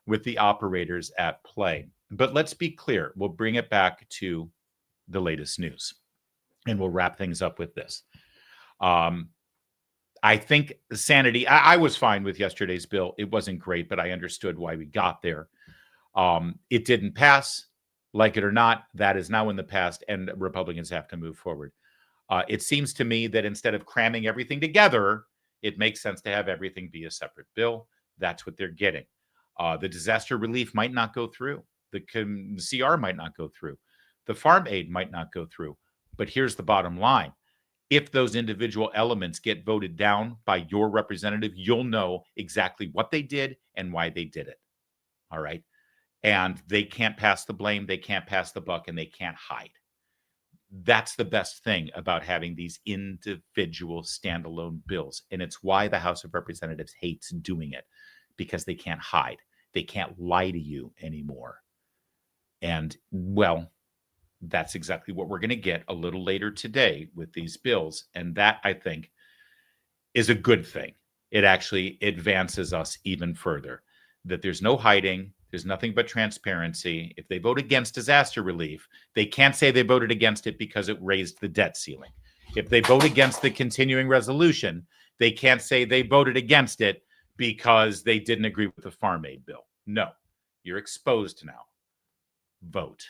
A: with the operators at play. But let's be clear. We'll bring it back to the latest news, and we'll wrap things up with this. I think sanity, I was fine with yesterday's bill. It wasn't great, but I understood why we got there. It didn't pass. Like it or not, that is now in the past, and Republicans have to move forward. It seems to me that instead of cramming everything together, it makes sense to have everything be a separate bill. That's what they're getting. The disaster relief might not go through. The CR might not go through. The farm aid might not go through. But here's the bottom line. If those individual elements get voted down by your representative, you'll know exactly what they did and why they did it. All right. And they can't pass the blame. They can't pass the buck, and they can't hide. That's the best thing about having these individual standalone bills. And it's why the House of Representatives hates doing it, because they can't hide. They can't lie to you anymore. And, well, that's exactly what we're going to get a little later today with these bills. And that, I think, is a good thing. It actually advances us even further, that there's no hiding. There's nothing but transparency. If they vote against disaster relief, they can't say they voted against it because it raised the debt ceiling. If they vote against the continuing resolution, they can't say they voted against it because they didn't agree with the farm aid bill. No, you're exposed now. Vote.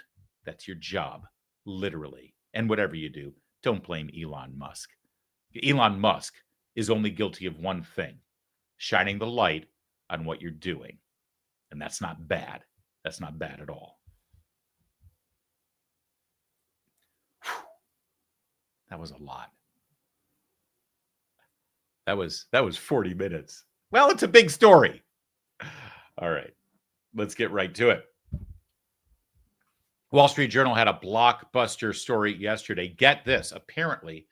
A: That's your job, literally. And whatever you do, don't blame Elon Musk. Elon Musk is only guilty of one thing: shining the light on what you're doing. And that's not bad. That's not bad at all. Whew. That was a lot. That was 40 minutes. Well, it's a big story. All right, let's get right to it. Wall Street Journal had a blockbuster story yesterday. Get this. Apparently,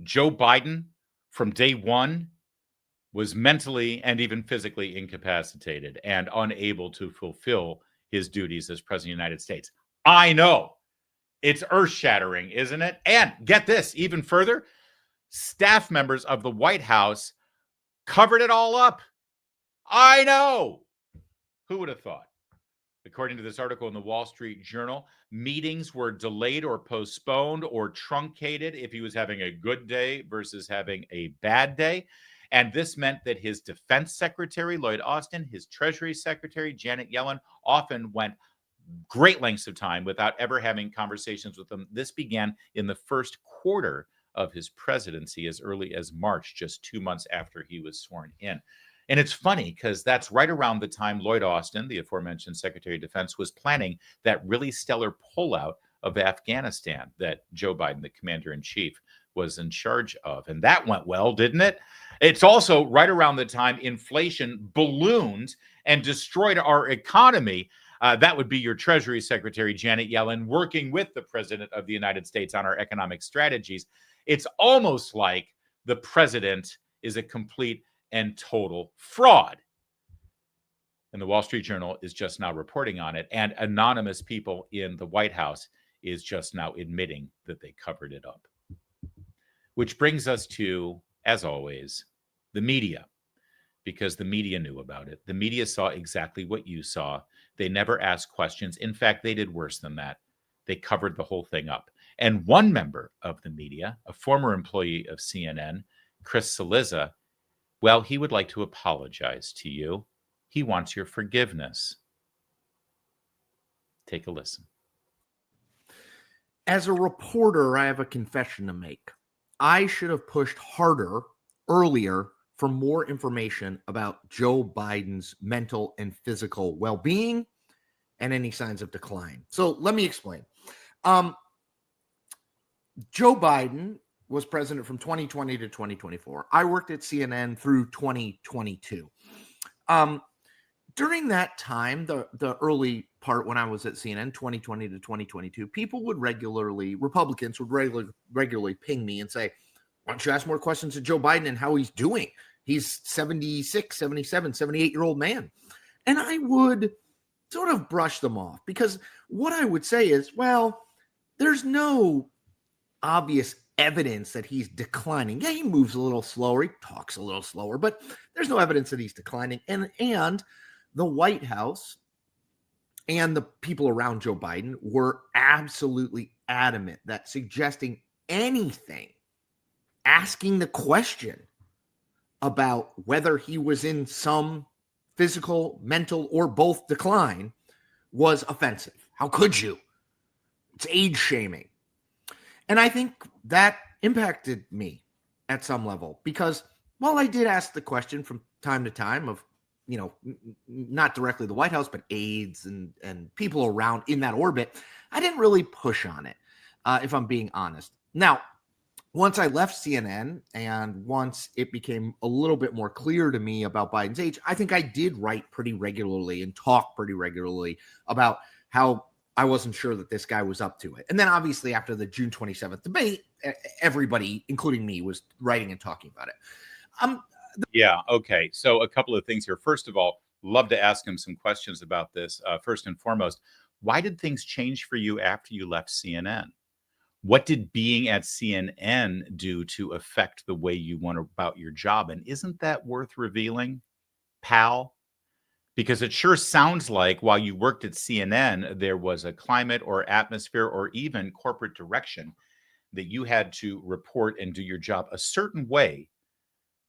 A: Joe Biden, from day one, was mentally and even physically incapacitated and unable to fulfill his duties as president of the United States. I know. It's earth-shattering, isn't it? And get this, even further, staff members of the White House covered it all up. I know. Who would have thought? According to this article in the Wall Street Journal, meetings were delayed or postponed or truncated if he was having a good day versus having a bad day. And this meant that his defense secretary, Lloyd Austin, his Treasury secretary, Janet Yellen, often went great lengths of time without ever having conversations with them. This began in the first quarter of his presidency, as early as March, just 2 months after he was sworn in. And it's funny because that's right around the time Lloyd Austin, the aforementioned Secretary of Defense, was planning that really stellar pullout of Afghanistan that Joe Biden, the commander-in-chief, was in charge of. And that went well, didn't it? It's also right around the time inflation ballooned and destroyed our economy. That would be your Treasury Secretary, Janet Yellen, working with the President of the United States on our economic strategies. It's almost like the president is a complete and total fraud. And the Wall Street Journal is just now reporting on it. And anonymous people in the White House is just now admitting that they covered it up. Which brings us to, as always, the media. because the media knew about it. The media saw exactly what you saw. They never asked questions. In fact, they did worse than that. They covered the whole thing up. And one member of the media, a former employee of CNN, Chris Cillizza, well, he would like to apologize to you. He wants your forgiveness. Take a listen.
O: As a reporter, I have a confession to make. I should have pushed harder earlier for more information about Joe Biden's mental and physical well-being and any signs of decline. So let me explain. Joe Biden was president from 2020 to 2024. I worked at CNN through 2022. During that time, the early part when I was at CNN, 2020 to 2022, Republicans would regularly ping me and say, why don't you ask more questions to Joe Biden and how he's doing? He's 76, 77, 78-year-old man. And I would sort of brush them off because what I would say is, well, there's no obvious evidence that he's declining. Yeah, he moves a little slower, he talks a little slower, but there's no evidence that he's declining. And the White House and the people around Joe Biden were absolutely adamant that suggesting anything, asking the question about whether he was in some physical, mental, or both decline was offensive. How could you? It's age shaming. And I think that impacted me at some level because while I did ask the question from time to time of, not directly the White House, but aides and people around in that orbit, I didn't really push on it, if I'm being honest. Now, once I left CNN and once it became a little bit more clear to me about Biden's age, I think I did write pretty regularly and talk pretty regularly about how I wasn't sure that this guy was up to it. And then obviously after the June 27th debate, everybody, including me, was writing and talking about it.
A: Yeah. Okay. So a couple of things here. First of all, love to ask him some questions about this. First and foremost, why did things change for you after you left CNN? What did being at CNN do to affect the way you went about your job? And isn't that worth revealing, pal? Because it sure sounds like while you worked at CNN, there was a climate or atmosphere or even corporate direction that you had to report and do your job a certain way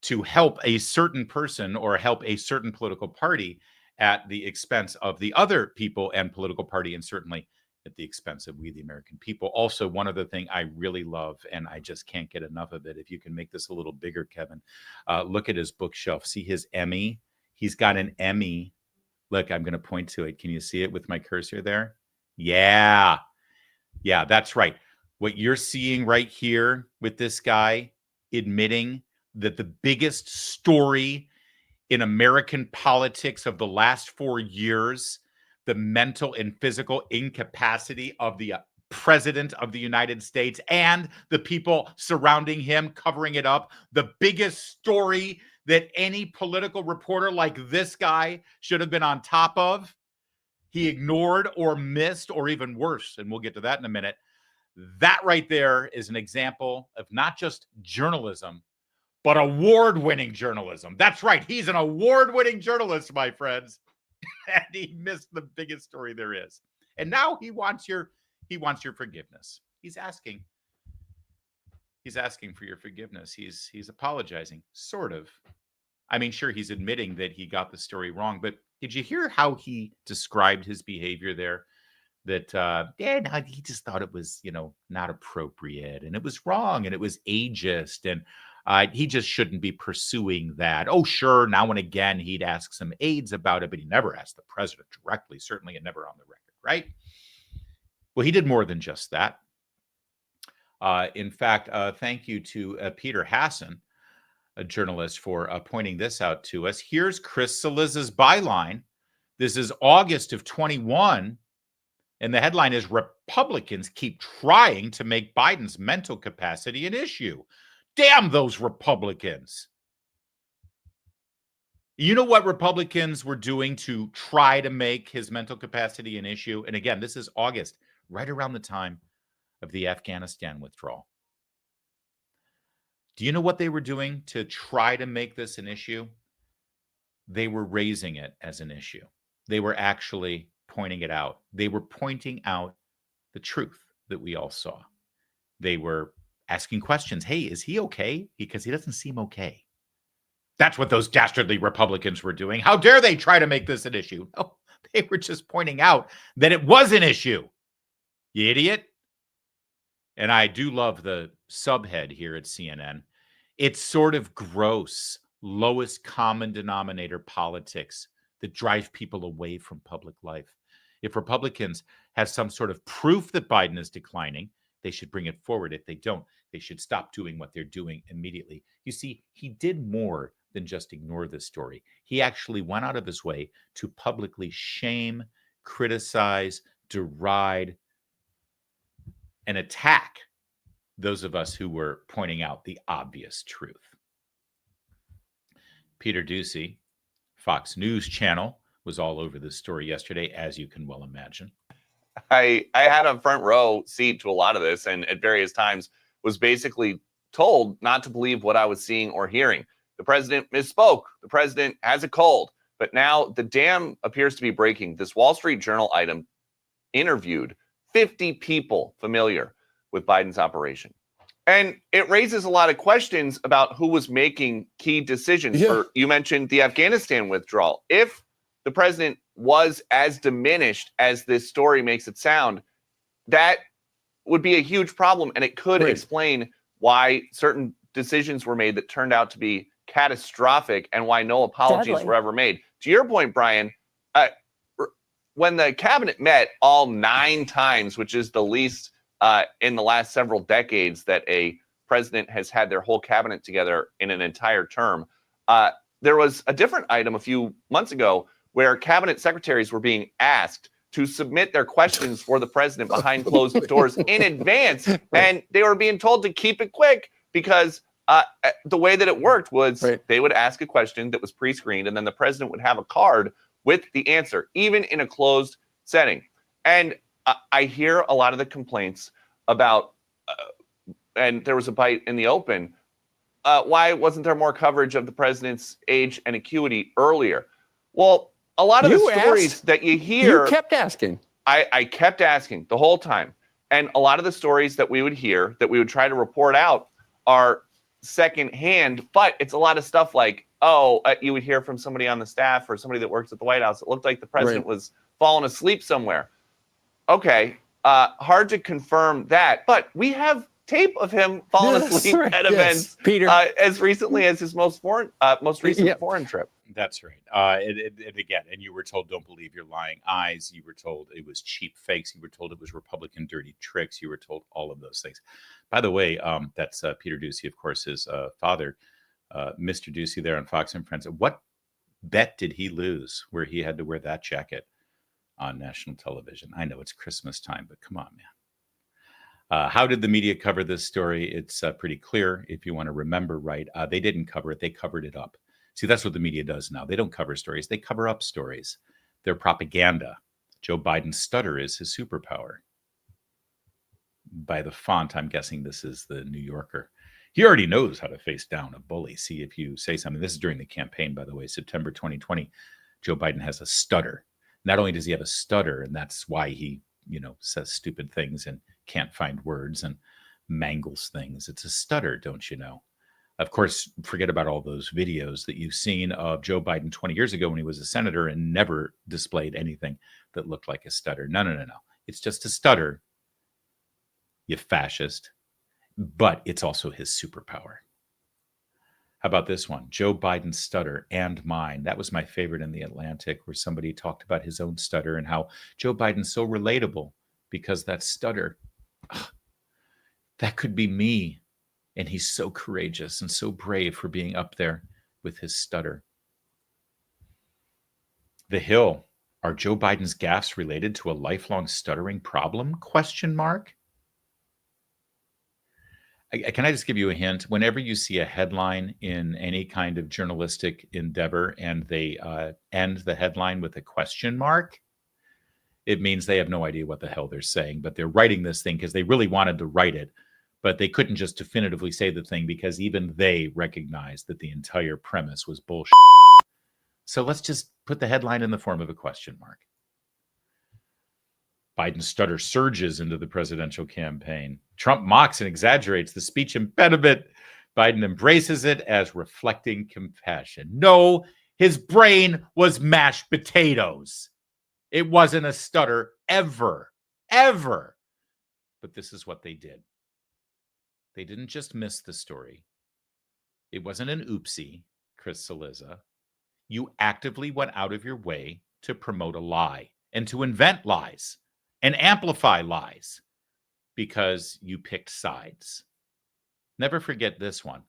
A: to help a certain person or help a certain political party at the expense of the other people and political party, and certainly at the expense of we, the American people. Also, one other thing I really love, and I just can't get enough of it. If you can make this a little bigger, Kevin, look at his bookshelf. See his Emmy? He's got an Emmy. Look, I'm going to point to it. Can you see it with my cursor there? Yeah. Yeah, that's right. What you're seeing right here with this guy admitting that the biggest story in American politics of the last 4 years, the mental and physical incapacity of the president of the United States and the people surrounding him covering it up, the biggest story that any political reporter like this guy should have been on top of, he ignored or missed, or even worse, and we'll get to that in a minute. That right there is an example of not just journalism, but award-winning journalism. That's right. He's an award-winning journalist, my friends. And he missed the biggest story there is. And now he wants your forgiveness. He's asking for your forgiveness. He's apologizing, sort of. I mean, sure, he's admitting that he got the story wrong, but did you hear how he described his behavior there? That he just thought it was, not appropriate, and it was wrong, and it was ageist, and he just shouldn't be pursuing that. Oh, sure, now and again he'd ask some aides about it, but he never asked the president directly, certainly, and never on the record, right? Well, he did more than just that. In fact, thank you to Peter Hassan, a journalist, for pointing this out to us. Here's Chris Cillizza's byline. This is August of 21. And the headline is, Republicans keep trying to make Biden's mental capacity an issue. Damn those Republicans. You know what Republicans were doing to try to make his mental capacity an issue? And again, this is August, right around the time of the Afghanistan withdrawal. Do you know what they were doing to try to make this an issue? they were raising it as an issue. They were actually pointing it out. They were pointing out the truth that we all saw. They were asking questions. Hey, is he okay? Because he doesn't seem okay. That's what those dastardly Republicans were doing. How dare they try to make this an issue? No, they were just pointing out that it was an issue. You idiot. And I do love the subhead here at CNN. It's sort of gross, lowest common denominator politics that drive people away from public life. If Republicans have some sort of proof that Biden is declining, they should bring it forward. If they don't, they should stop doing what they're doing immediately. You see, he did more than just ignore this story. He actually went out of his way to publicly shame, criticize, deride, and attack those of us who were pointing out the obvious truth. Peter Doocy, Fox News Channel, was all over this story yesterday, as you can well imagine.
P: I had a front row seat to a lot of this, and at various times was basically told not to believe what I was seeing or hearing. The president misspoke. The president has a cold. But now the dam appears to be breaking. This Wall Street Journal item interviewed 50 people familiar with Biden's operation. And it raises a lot of questions about who was making key decisions. You mentioned the Afghanistan withdrawal. If the president was as diminished as this story makes it sound, that would be a huge problem. And it could explain why certain decisions were made that turned out to be catastrophic and why no apologies were ever made. To your point, Brian, when the cabinet met all 9 times, which is the least in the last several decades that a president has had their whole cabinet together in an entire term, there was a different item a few months ago where cabinet secretaries were being asked to submit their questions for the president behind closed doors in advance, and they were being told to keep it quick because the way that it worked was they would ask a question that was pre-screened, and then the president would have a card with the answer, even in a closed setting. And I hear a lot of the complaints about, and there was a bite in the open, why wasn't there more coverage of the president's age and acuity earlier? Well, a lot of the stories that you hear...
Q: You kept asking.
P: I kept asking the whole time. And a lot of the stories that we would hear, that we would try to report out, are secondhand, but it's a lot of stuff like, you would hear from somebody on the staff or somebody that works at the White House. It looked like the president was falling asleep somewhere. Okay, hard to confirm that, but we have tape of him falling asleep at events, Peter, as recently as his most recent foreign trip.
A: That's right. And again, and you were told, don't believe your lying eyes. You were told it was cheap fakes. You were told it was Republican dirty tricks. You were told all of those things. By the way, that's Peter Doocy, of course, his father, Mr. Doocy there on Fox and Friends. What bet did he lose where he had to wear that jacket on national television? I know it's Christmas time, but come on, man. How did the media cover this story? It's pretty clear. If you want to remember right, they didn't cover it. They covered it up. See, that's what the media does now. They don't cover stories. They cover up stories. They're propaganda. Joe Biden's stutter is his superpower. By the font, I'm guessing this is the New Yorker. He already knows how to face down a bully. See, if you say something, this is during the campaign, by the way, September 2020, Joe Biden has a stutter. Not only does he have a stutter, and that's why he, says stupid things and can't find words and mangles things. It's a stutter, don't you know? Of course, forget about all those videos that you've seen of Joe Biden 20 years ago when he was a senator and never displayed anything that looked like a stutter. No. It's just a stutter, you fascist. But it's also his superpower. How about this one? Joe Biden's stutter and mine. That was my favorite in The Atlantic, where somebody talked about his own stutter and how Joe Biden's so relatable because that stutter, that could be me. And he's so courageous and so brave for being up there with his stutter. The Hill. Are Joe Biden's gaffes related to a lifelong stuttering problem? ? Can I just give you a hint? Whenever you see a headline in any kind of journalistic endeavor and they end the headline with a question mark, it means they have no idea what the hell they're saying, but they're writing this thing because they really wanted to write it. But they couldn't just definitively say the thing because even they recognized that the entire premise was bullshit. So let's just put the headline in the form of a question mark. Biden's stutter surges into the presidential campaign. Trump mocks and exaggerates the speech impediment. Biden embraces it as reflecting compassion. No, his brain was mashed potatoes. It wasn't a stutter ever. But this is what they did. They didn't just miss the story. It wasn't an oopsie, Chris Cillizza. You actively went out of your way to promote a lie and to invent lies and amplify lies because you picked sides. Never forget this one.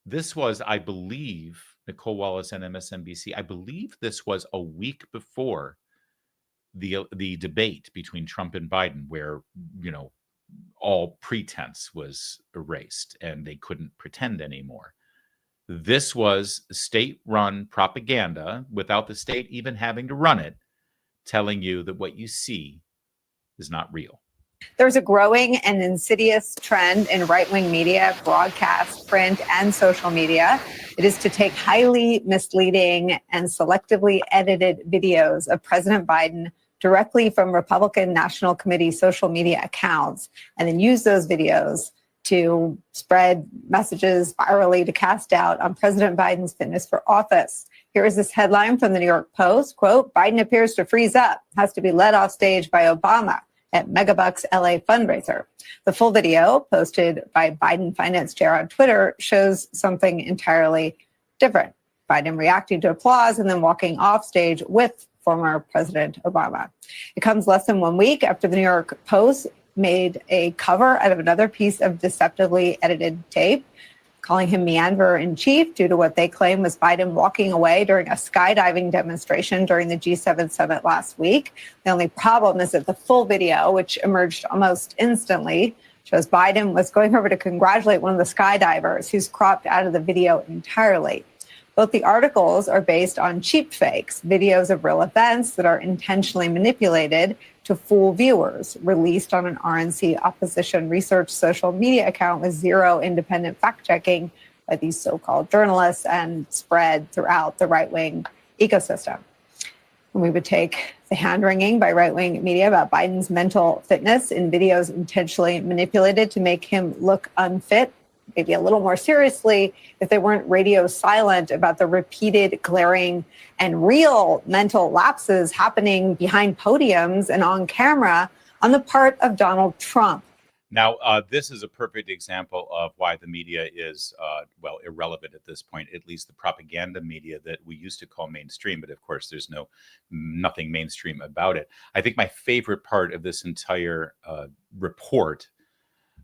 A: This was, I believe, Nicole Wallace and MSNBC. I believe this was a week before the debate between Trump and Biden, where, all pretense was erased and they couldn't pretend anymore. This was state-run propaganda without the state even having to run it, telling you that what you see is not real.
Q: There's a growing and insidious trend in right-wing media, broadcast, print, and social media. It is to take highly misleading and selectively edited videos of President Biden directly from Republican National Committee social media accounts, and then use those videos to spread messages virally to cast doubt on President Biden's fitness for office. Here is this headline from the New York Post, quote, Biden appears to freeze up, has to be led off stage by Obama at Megabucks LA fundraiser. The full video posted by Biden finance chair on Twitter shows something entirely different. Biden reacting to applause and then walking off stage with former President Obama. It comes less than 1 week after the New York Post made a cover out of another piece of deceptively edited tape, calling him meanderer in chief due to what they claim was Biden walking away during a skydiving demonstration during the G7 summit last week. The only problem is that the full video, which emerged almost instantly, shows Biden was going over to congratulate one of the skydivers who's cropped out of the video entirely. Both the articles are based on cheap fakes, videos of real events that are intentionally manipulated to fool viewers, released on an RNC opposition research social media account with zero independent fact-checking by these so-called journalists and spread throughout the right-wing ecosystem. And we would take the hand-wringing by right-wing media about Biden's mental fitness in videos intentionally manipulated to make him look unfit, maybe a little more seriously if they weren't radio silent about the repeated, glaring, and real mental lapses happening behind podiums and on camera on the part of Donald Trump.
A: Now, this is a perfect example of why the media is, irrelevant at this point, at least the propaganda media that we used to call mainstream. But of course, there's nothing mainstream about it. I think my favorite part of this entire report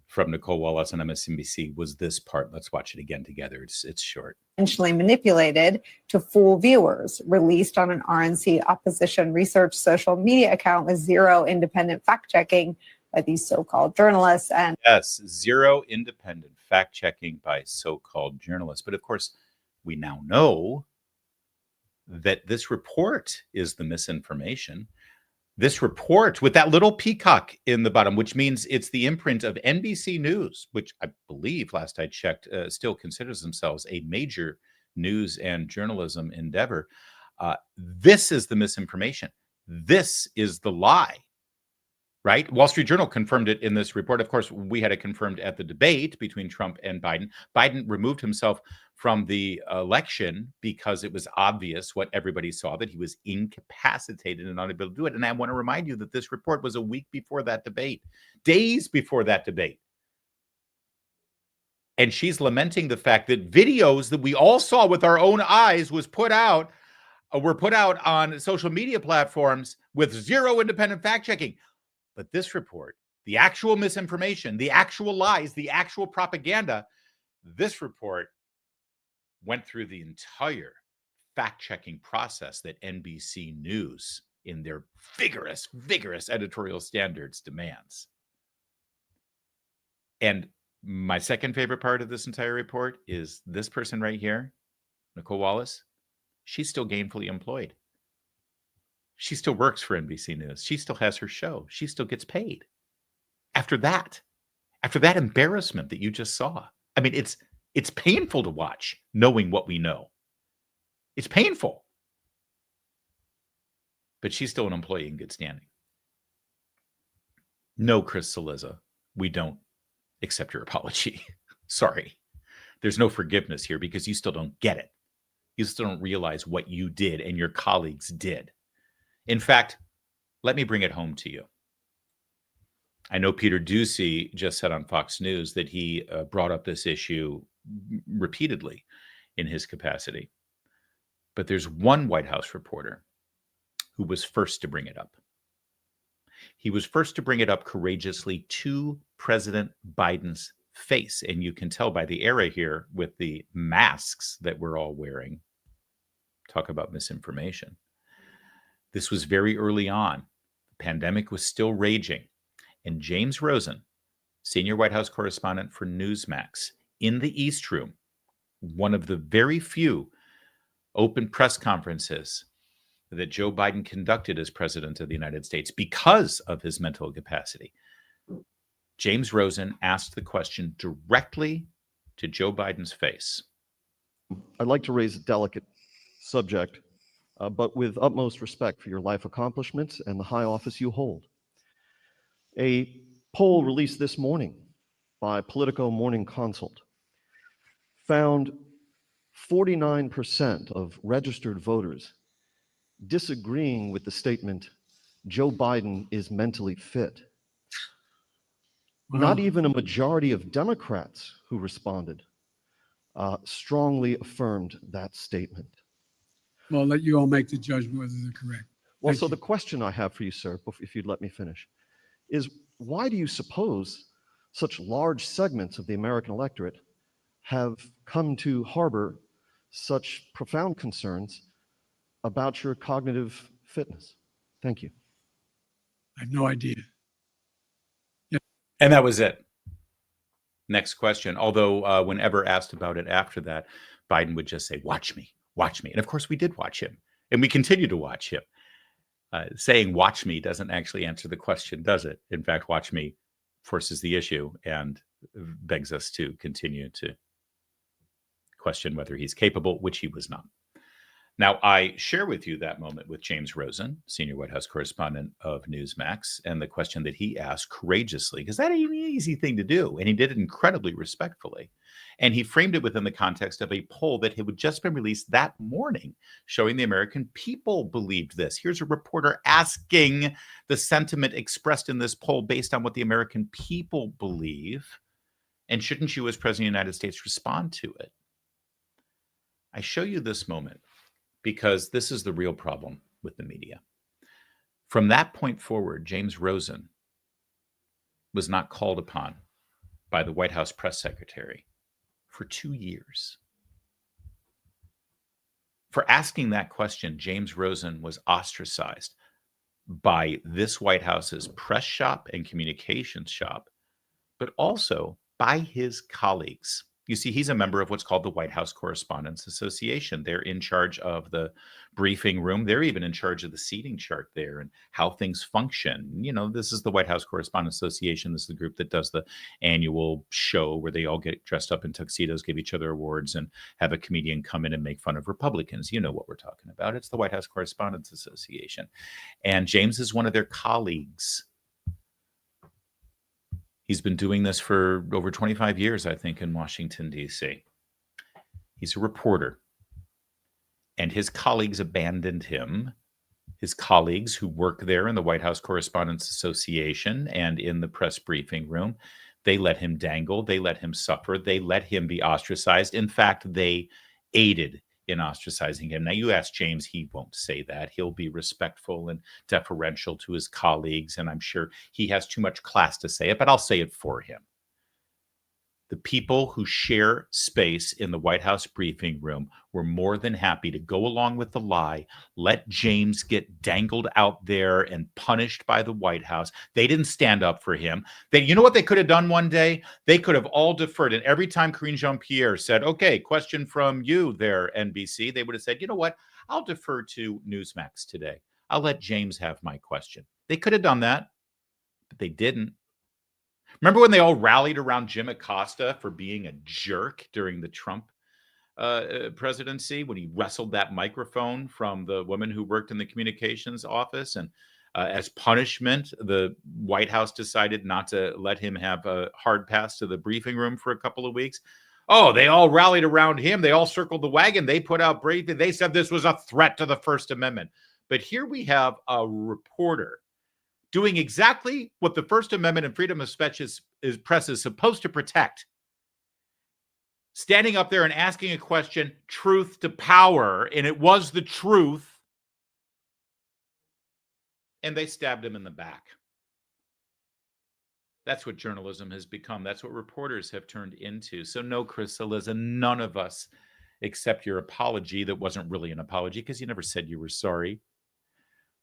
A: from Nicole Wallace on MSNBC was this part. Let's watch it again together. It's short.
Q: Intentionally manipulated to fool viewers, released on an RNC opposition research social media account with zero independent fact-checking by these so-called journalists. And
A: yes, zero independent fact-checking by so-called journalists. But of course, we now know that this report is the misinformation. This report with that little peacock in the bottom, which means it's the imprint of NBC News, which I believe, last I checked, still considers themselves a major news and journalism endeavor. This is the misinformation. This is the lie, right? Wall Street Journal confirmed it in this report. Of course, we had it confirmed at the debate between Trump and Biden. Biden removed himself from the election because it was obvious what everybody saw, that he was incapacitated and unable to do it. And I want to remind you that this report was a week before that debate, days before that debate. And she's lamenting the fact that videos that we all saw with our own eyes were put out on social media platforms with zero independent fact-checking. But this report, the actual misinformation, the actual lies, the actual propaganda, this report went through the entire fact-checking process that NBC News, in their vigorous editorial standards, demands. And my second favorite part of this entire report is this person right here, Nicole Wallace. She's still gainfully employed. She still works for NBC News. She still has her show. She still gets paid. After that embarrassment that you just saw. I mean, it's painful to watch, knowing what we know. It's painful. but she's still an employee in good standing. No, Chris Cillizza, we don't accept your apology. Sorry. There's no forgiveness here because you still don't get it. You still don't realize what you did and your colleagues did. In fact, let me bring it home to you. I know Peter Doocy just said on Fox News that he brought up this issue repeatedly in his capacity. But there's one White House reporter who was first to bring it up. He was first to bring it up courageously to President Biden's face. And you can tell by the era here with the masks that we're all wearing. Talk about misinformation. This was very early on. The pandemic was still raging. And James Rosen, senior White House correspondent for Newsmax, in the East Room, one of the very few open press conferences that Joe Biden conducted as president of the United States because of his mental capacity. James Rosen asked the question directly to Joe Biden's face.
R: I'd like to raise a delicate subject, but with utmost respect for your life accomplishments and the high office you hold. A poll released this morning by Politico Morning Consult found 49% of registered voters disagreeing with the statement, Joe Biden is mentally fit. Not even a majority of Democrats who responded strongly affirmed that statement.
S: Well, I'll let you all make the judgment whether they're correct.
R: Well, so the question I have for you, sir, if you'd let me finish, is why do you suppose such large segments of the American electorate have come to harbor such profound concerns about your cognitive fitness? Thank you.
S: I have no idea.
A: And that was it. Next question. Although whenever asked about it after that, Biden would just say, watch me, watch me. And of course, we did watch him. And we continue to watch him. Saying watch me doesn't actually answer the question, does it? In fact, watch me forces the issue and begs us to continue to question whether he's capable, which he was not. Now, I share with you that moment with James Rosen, senior White House correspondent of Newsmax, and the question that he asked courageously, because that ain't an easy thing to do, and he did it incredibly respectfully. And he framed it within the context of a poll that had just been released that morning, showing the American people believed this. Here's a reporter asking the sentiment expressed in this poll based on what the American people believe, and shouldn't you, as President of the United States, respond to it? I show you this moment because this is the real problem with the media. From that point forward, James Rosen was not called upon by the White House press secretary for 2 years. For asking that question, James Rosen was ostracized by this White House's press shop and communications shop, but also by his colleagues. You see, he's a member of what's called the White House Correspondents Association. They're in charge of the briefing room. They're even in charge of the seating chart there and how things function. You know, this is the White House Correspondents Association. This is the group that does the annual show where they all get dressed up in tuxedos, give each other awards, and have a comedian come in and make fun of Republicans. You know what we're talking about. It's the White House Correspondents Association. And James is one of their colleagues. He's been doing this for over 25 years, I think, in Washington, D.C. He's a reporter. And his colleagues abandoned him. His colleagues who work there in the White House Correspondents Association and in the press briefing room, they let him dangle. They let him suffer. They let him be ostracized. In fact, they aided in ostracizing him. Now, you ask James, he won't say that. He'll be respectful and deferential to his colleagues, and I'm sure he has too much class to say it, but I'll say it for him. The people who share space in the White House briefing room were more than happy to go along with the lie, let James get dangled out there and punished by the White House. They didn't stand up for him. You know what they could have done one day? They could have all deferred. And every time Karine Jean-Pierre said, okay, question from you there, NBC, they would have said, you know what? I'll defer to Newsmax today. I'll let James have my question. They could have done that, but they didn't. Remember when they all rallied around Jim Acosta for being a jerk during the Trump presidency when he wrestled that microphone from the woman who worked in the communications office. And as punishment, the White House decided not to let him have a hard pass to the briefing room for a couple of weeks. Oh, they all rallied around him. They all circled the wagon. They put out briefing. They said this was a threat to the First Amendment. But here we have a reporter doing exactly what the First Amendment and freedom of press is supposed to protect. Standing up there and asking a question, truth to power, and it was the truth. And they stabbed him in the back. That's what journalism has become. That's what reporters have turned into. So no, Chris Cillizza, none of us accept your apology that wasn't really an apology because you never said you were sorry.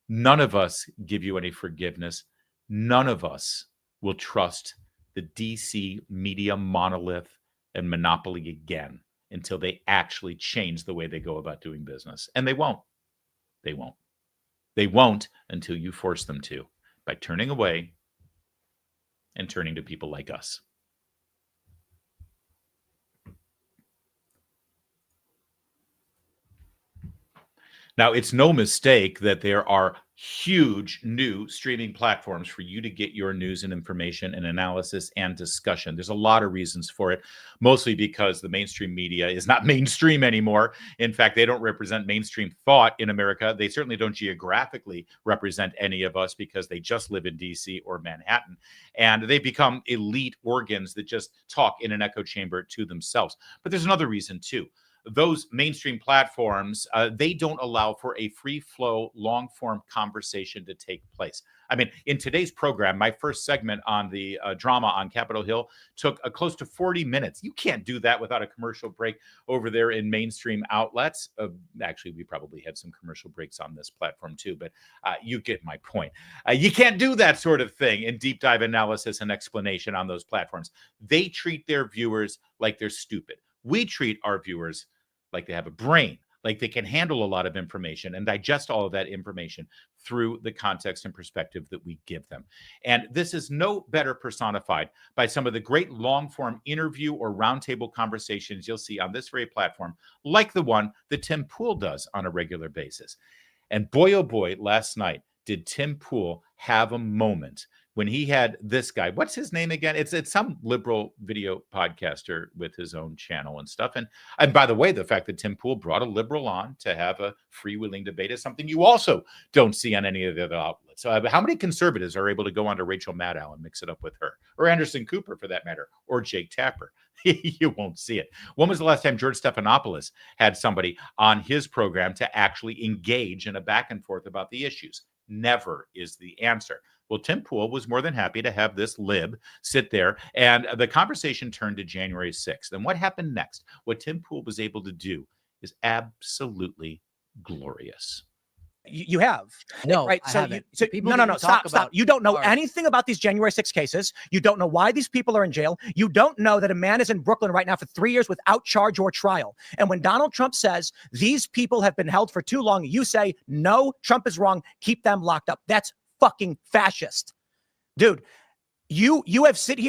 A: None of us give you any forgiveness. None of us will trust the DC media monolith and monopoly again until they actually change the way they go about doing business. And they won't. They won't. They won't until you force them to by turning away and turning to people like us. Now, it's no mistake that there are huge new streaming platforms for you to get your news and information and analysis and discussion. There's a lot of reasons for it, mostly because the mainstream media is not mainstream anymore. In fact, they don't represent mainstream thought in America. They certainly don't geographically represent any of us because they just live in DC or Manhattan. And they become elite organs that just talk in an echo chamber to themselves. But there's another reason, too. Those mainstream platforms, they don't allow for a free flow, long form conversation to take place. I mean, in today's program, my first segment on the drama on Capitol Hill took close to 40 minutes. You can't do that without a commercial break over there in mainstream outlets. Actually, we probably had some commercial breaks on this platform too, but you get my point. You can't do that sort of thing in deep dive analysis and explanation on those platforms. They treat their viewers like they're stupid. We treat our viewers like they have a brain, like they can handle a lot of information and digest all of that information through the context and perspective that we give them. And this is no better personified by some of the great long-form interview or roundtable conversations you'll see on this very platform, like the one that Tim Pool does on a regular basis. And boy, oh boy, last night, did Tim Pool have a moment when he had this guy. What's his name again? It's some liberal video podcaster with his own channel and stuff. And by the way, the fact that Tim Pool brought a liberal on to have a freewheeling debate is something you also don't see on any of the other outlets. So how many conservatives are able to go on to Rachel Maddow and mix it up with her, or Anderson Cooper for that matter, or Jake Tapper? You won't see it. When was the last time George Stephanopoulos had somebody on his program to actually engage in a back and forth about the issues? Never is the answer. Well, Tim Pool was more than happy to have this lib sit there, and the conversation turned to January 6th. And what happened next? What Tim Pool was able to do is absolutely glorious.
T: You have.
U: No,
T: right.
U: I
T: So,
U: haven't.
T: so
U: People
T: no.
U: need to
T: Stop.
U: talk
T: Stop.
U: about
T: You don't know
U: ours.
T: anything about these January 6 cases. You don't know why these people are in jail. You don't know that a man is in Brooklyn right now for 3 years without charge or trial. And when Donald Trump says these people have been held for too long, you say, no, Trump is wrong. Keep them locked up. That's fucking fascist. Dude, you've been sitting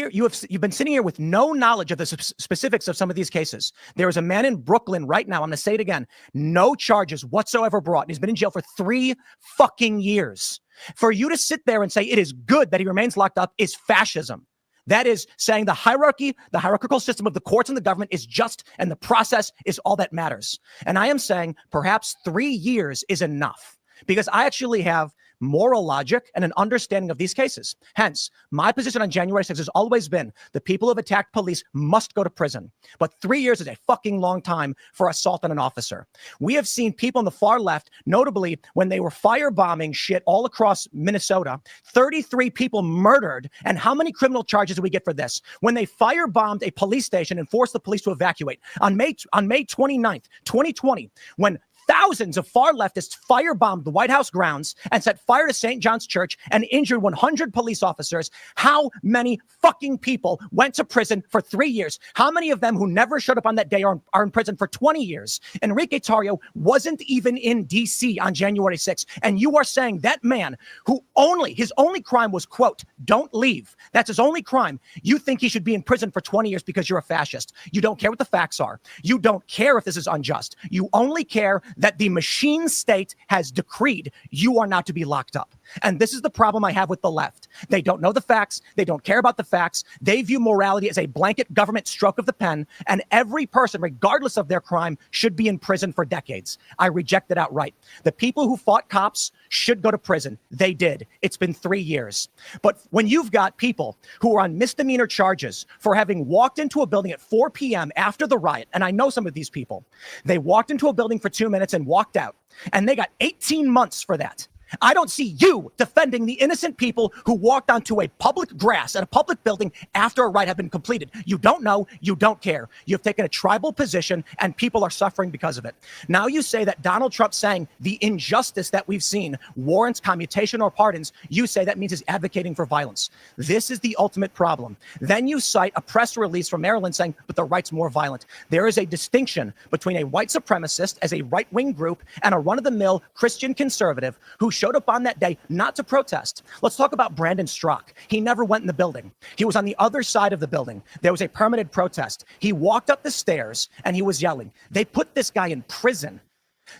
T: here with no knowledge of the specifics of some of these cases. There is a man in Brooklyn right now. I'm going to say it again. No charges whatsoever brought. And he's been in jail for 3 fucking years. For you to sit there and say it is good that he remains locked up is fascism. That is saying the hierarchical system of the courts and the government is just, and the process is all that matters. And I am saying perhaps 3 years is enough, because I actually have moral logic and an understanding of these cases. Hence, my position on January 6th has always been the people who have attacked police must go to prison. But 3 years is a fucking long time for assault on an officer. We have seen people on the far left, notably when they were firebombing shit all across Minnesota, 33 people murdered. And how many criminal charges did we get for this? When they firebombed a police station and forced the police to evacuate on May 29th, 2020, when thousands of far leftists firebombed the White House grounds and set fire to St. John's Church and injured 100 police officers, how many fucking people went to prison for 3 years? How many of them who never showed up on that day are in prison for 20 years? Enrique Tarrio wasn't even in D.C. on January 6th. And you are saying that man who his only crime was, quote, don't leave. That's his only crime. You think he should be in prison for 20 years because you're a fascist. You don't care what the facts are. You don't care if this is unjust. You only care that the machine state has decreed you are not to be locked up. And this is the problem I have with the left. They don't know the facts. They don't care about the facts. They view morality as a blanket government stroke of the pen. And every person, regardless of their crime, should be in prison for decades. I reject it outright. The people who fought cops should go to prison. They did. It's been 3 years. But when you've got people who are on misdemeanor charges for having walked into a building at 4 p.m. after the riot, and I know some of these people, they walked into a building for 2 minutes and walked out, and they got 18 months for that. I don't see you defending the innocent people who walked onto a public grass at a public building after a riot had been completed. You don't know. You don't care. You've taken a tribal position and people are suffering because of it. Now you say that Donald Trump saying the injustice that we've seen warrants commutation or pardons. You say that means he's advocating for violence. This is the ultimate problem. Then you cite a press release from Maryland saying, but the right's more violent. There is a distinction between a white supremacist as a right-wing group and a run-of-the-mill Christian conservative who showed up on that day not to protest. Let's talk about Brandon Strzok. He never went in the building. He was on the other side of the building. There was a permitted protest. He walked up the stairs and he was yelling. They put this guy in prison.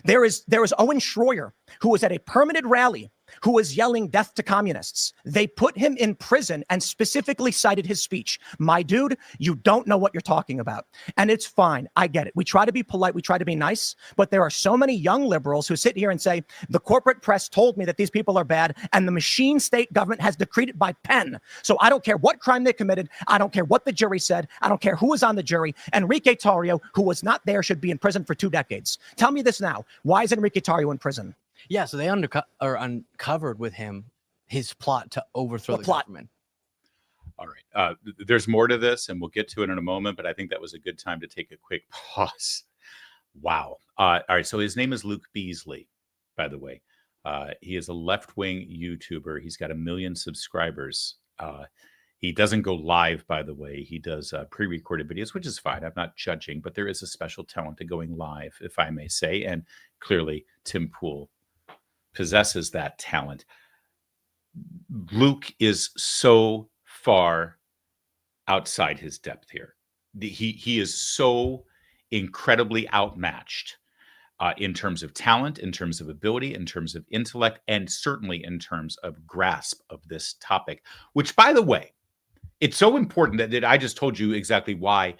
T: There is Owen Schroyer, who was at a permitted rally, who was yelling death to communists. They put him in prison and specifically cited his speech. My dude, you don't know what you're talking about. And it's fine. I get it. We try to be polite. We try to be nice. But there are so many young liberals who sit here and say, the corporate press told me that these people are bad and the machine state government has decreed it by pen. So I don't care what crime they committed. I don't care what the jury said. I don't care who was on the jury. Enrique Tarrio, who was not there, should be in prison for 2 decades. Tell me this now. Why is Enrique Tarrio in prison?
U: Yeah, so they uncovered with him his plot to overthrow the government.
A: All right. There's more to this, and we'll get to it in a moment, but I think that was a good time to take a quick pause. Wow. All right. So his name is Luke Beasley, by the way. He is a left-wing YouTuber. He's got 1 million subscribers. He doesn't go live, by the way. He does pre-recorded videos, which is fine. I'm not judging, but there is a special talent to going live, if I may say. And clearly, Tim Pool possesses that talent. Luke is so far outside his depth here. He is so incredibly outmatched in terms of talent, in terms of ability, in terms of intellect, and certainly in terms of grasp of this topic, which, by the way, it's so important that I just told you exactly why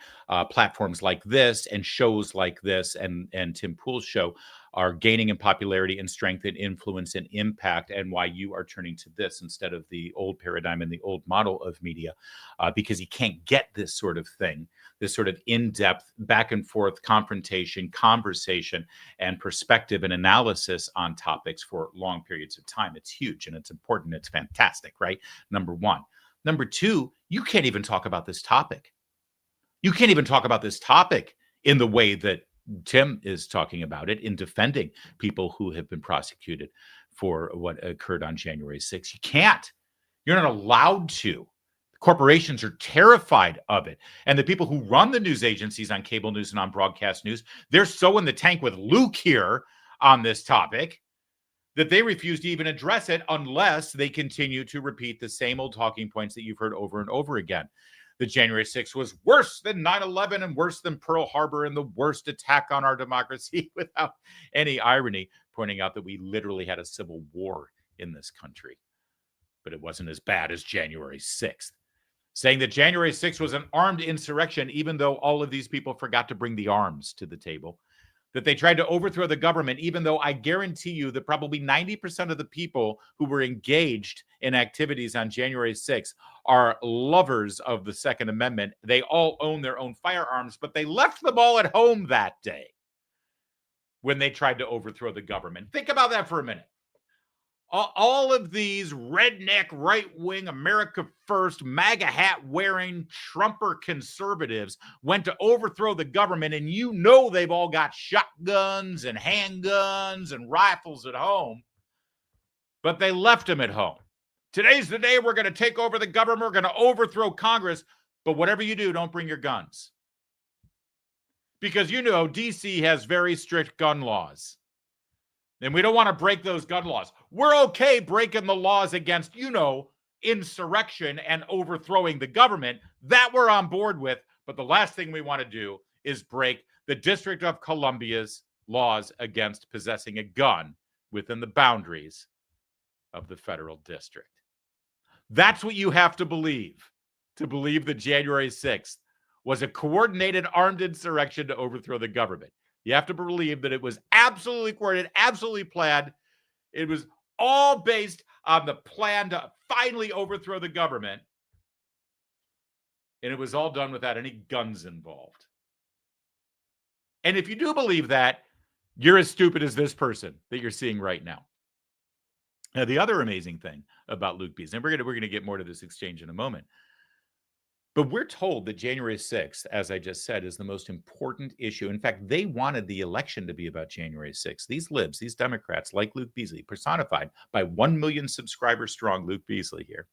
A: platforms like this and shows like this and Tim Pool's show are gaining in popularity and strength and influence and impact, and why you are turning to this instead of the old paradigm and the old model of media, because you can't get this sort of thing, this sort of in-depth, back and forth confrontation, conversation, and perspective and analysis on topics for long periods of time. It's huge and it's important. It's fantastic, right? Number one. Number two, you can't even talk about this topic. You can't even talk about this topic in the way that Tim is talking about it, in defending people who have been prosecuted for what occurred on January 6th. You can't. You're not allowed to. Corporations are terrified of it. And the people who run the news agencies on cable news and on broadcast news, they're so in the tank with Luke here on this topic that they refuse to even address it unless they continue to repeat the same old talking points that you've heard over and over again. The January 6th was worse than 9/11 and worse than Pearl Harbor and the worst attack on our democracy, without any irony, pointing out that we literally had a civil war in this country. But it wasn't as bad as January 6th. Saying that January 6th was an armed insurrection, even though all of these people forgot to bring the arms to the table. That they tried to overthrow the government, even though I guarantee you that probably 90% of the people who were engaged in activities on January 6th are lovers of the Second Amendment. They all own their own firearms, but they left them all at home that day when they tried to overthrow the government. Think about that for a minute. All of these redneck, right-wing, America First, MAGA hat-wearing Trumper conservatives went to overthrow the government, and you know they've all got shotguns and handguns and rifles at home, but they left them at home. Today's the day we're going to take over the government. We're going to overthrow Congress, but whatever you do, don't bring your guns. Because you know D.C. has very strict gun laws. And we don't want to break those gun laws. We're okay breaking the laws against, insurrection and overthrowing the government. That we're on board with. But the last thing we want to do is break the District of Columbia's laws against possessing a gun within the boundaries of the federal district. That's what you have to believe that January 6th was a coordinated armed insurrection to overthrow the government. You have to believe that it was absolutely coordinated, absolutely planned. It was all based on the plan to finally overthrow the government. And it was all done without any guns involved. And if you do believe that, you're as stupid as this person that you're seeing right now. Now, the other amazing thing about Luke Beasley, and we're going to get more to this exchange in a moment, but we're told that January 6th, as I just said, is the most important issue. In fact, they wanted the election to be about January 6th. These libs, these Democrats, like Luke Beasley, personified by 1 million subscribers strong Luke Beasley here.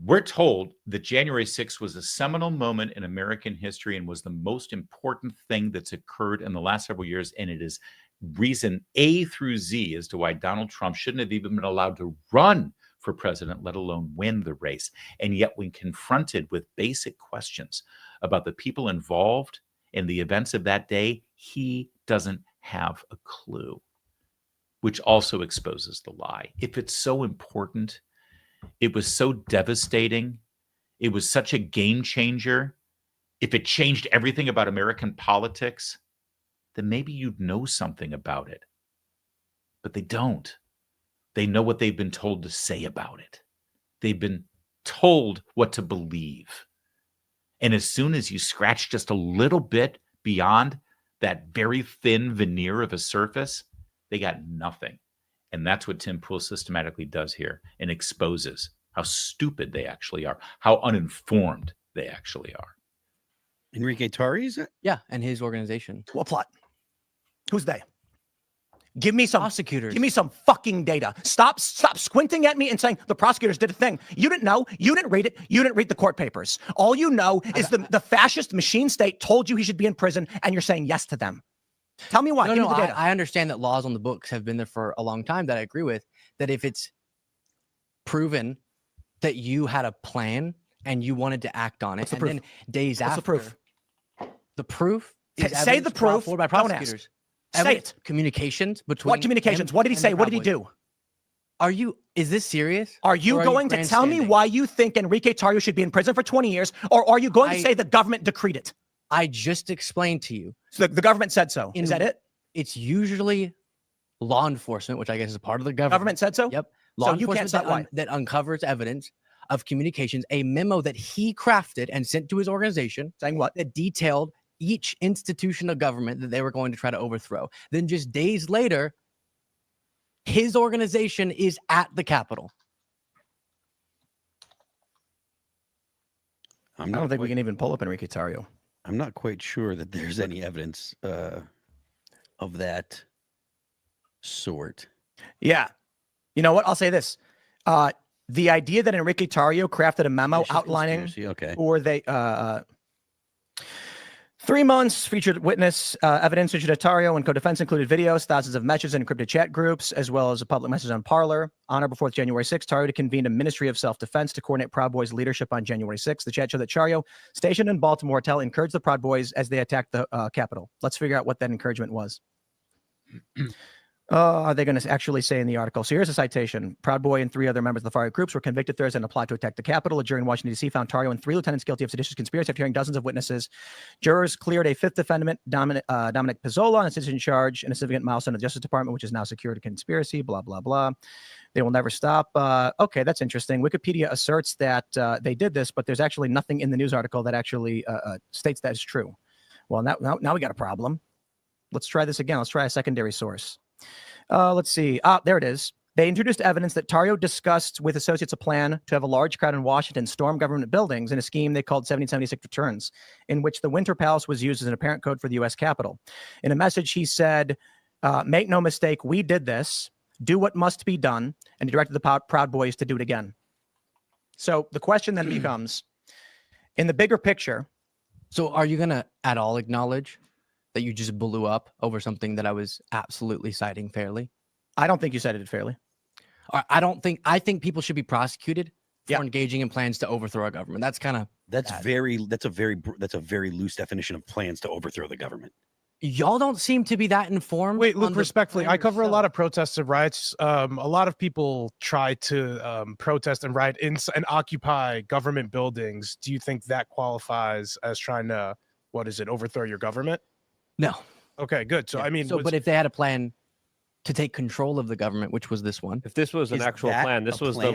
A: We're told that January 6th was a seminal moment in American history and was the most important thing that's occurred in the last several years. And it is reason A through Z as to why Donald Trump shouldn't have even been allowed to run for president, let alone win the race. And yet when confronted with basic questions about the people involved in the events of that day, he doesn't have a clue, which also exposes the lie. If it's so important, it was so devastating, it was such a game changer, if it changed everything about American politics, then maybe you'd know something about it. But they don't. They know what they've been told to say about it. They've been told what to believe. And as soon as you scratch just a little bit beyond that very thin veneer of a surface, they got nothing. And that's what Tim Pool systematically does here and exposes how stupid they actually are, how uninformed they actually are.
D: Enrique Tarry's?
U: Yeah, and his organization.
T: What plot? Who's they? Give me some
U: prosecutors.
T: Give me some fucking data. Stop squinting at me and saying the prosecutors did a thing. You didn't know. You didn't read it. You didn't read the court papers. All you know is the fascist machine state told you he should be in prison, and you're saying yes to them. Tell me why. Give me the data.
U: I understand that laws on the books have been there for a long time that I agree with, that if it's proven that you had a plan and you wanted to act on it, and then days after. The proof?
T: Say the proof.
U: By prosecutors.
T: Say it.
U: Communications between.
T: What communications? What did he say? What did he do?
U: Is this serious?
T: Are you going to tell me why you think Enrique Tarrio should be in prison for 20 years? Or are you going to say the government decreed it?
U: I just explained to you.
T: So the government said so. Is that it?
U: It's usually law enforcement, which I guess is part of the government.
T: Government said so?
U: Yep.
T: Law enforcement
U: that uncovers evidence of communications, a memo that he crafted and sent to his organization,
T: saying what?
U: That detailed each institution of government that they were going to try to overthrow. Then just days later, his organization is at the Capitol.
T: I don't think we can even pull up Enrique Tarrio.
D: I'm not quite sure that there's any evidence of that sort.
T: Yeah. You know what? I'll say this. The idea that Enrique Tarrio crafted a memo outlining or they 3 months featured witness evidence issued to Tarrio and co-defense included videos, thousands of messages and encrypted chat groups, as well as a public message on Parler. On or before January 6th, Tarrio convened a Ministry of Self-Defense to coordinate Proud Boys leadership on January 6th. The chat showed that Tarrio, stationed in Baltimore, encouraged the Proud Boys as they attacked the Capitol. Let's figure out what that encouragement was. Are they going to actually say in the article? So here's a citation. Proud Boy and 3 other members of the far-right groups were convicted Thursday in a plot to attack the Capitol. A jury in Washington, D.C. found Tarrio and 3 lieutenants guilty of seditious conspiracy after hearing dozens of witnesses. Jurors cleared a 5th defendant, Dominic Pizzola, on a citizen charge and a significant milestone of the Justice Department, which is now secured a conspiracy, blah, blah, blah. They will never stop. Okay, that's interesting. Wikipedia asserts that they did this, but there's actually nothing in the news article that actually states that is true. Well, now we got a problem. Let's try this again. Let's try a secondary source. Let's see. There it is. They introduced evidence that Tarrio discussed with associates a plan to have a large crowd in Washington storm government buildings in a scheme they called 1776 returns, in which the Winter Palace was used as an apparent code for the U.S. Capitol. In a message, he said, make no mistake, we did this, do what must be done, and he directed the Proud Boys to do it again. So the question then becomes, in the bigger picture.
U: So are you going to at all acknowledge that you just blew up over something that I was absolutely citing fairly?
T: I don't think you cited it fairly.
U: I think people should be prosecuted for engaging in plans to overthrow our government. That's kind of
D: that's a very loose definition of plans to overthrow the government.
U: Y'all don't seem to be that informed.
E: Wait, look, respectfully, I cover a lot of protests and riots. A lot of people try to protest and riot and occupy government buildings. Do you think that qualifies as trying to, overthrow your government?
U: No.
E: Okay, good. So,
U: but if they had a plan to take control of the government, which was this one.
V: If this was an actual plan, this was the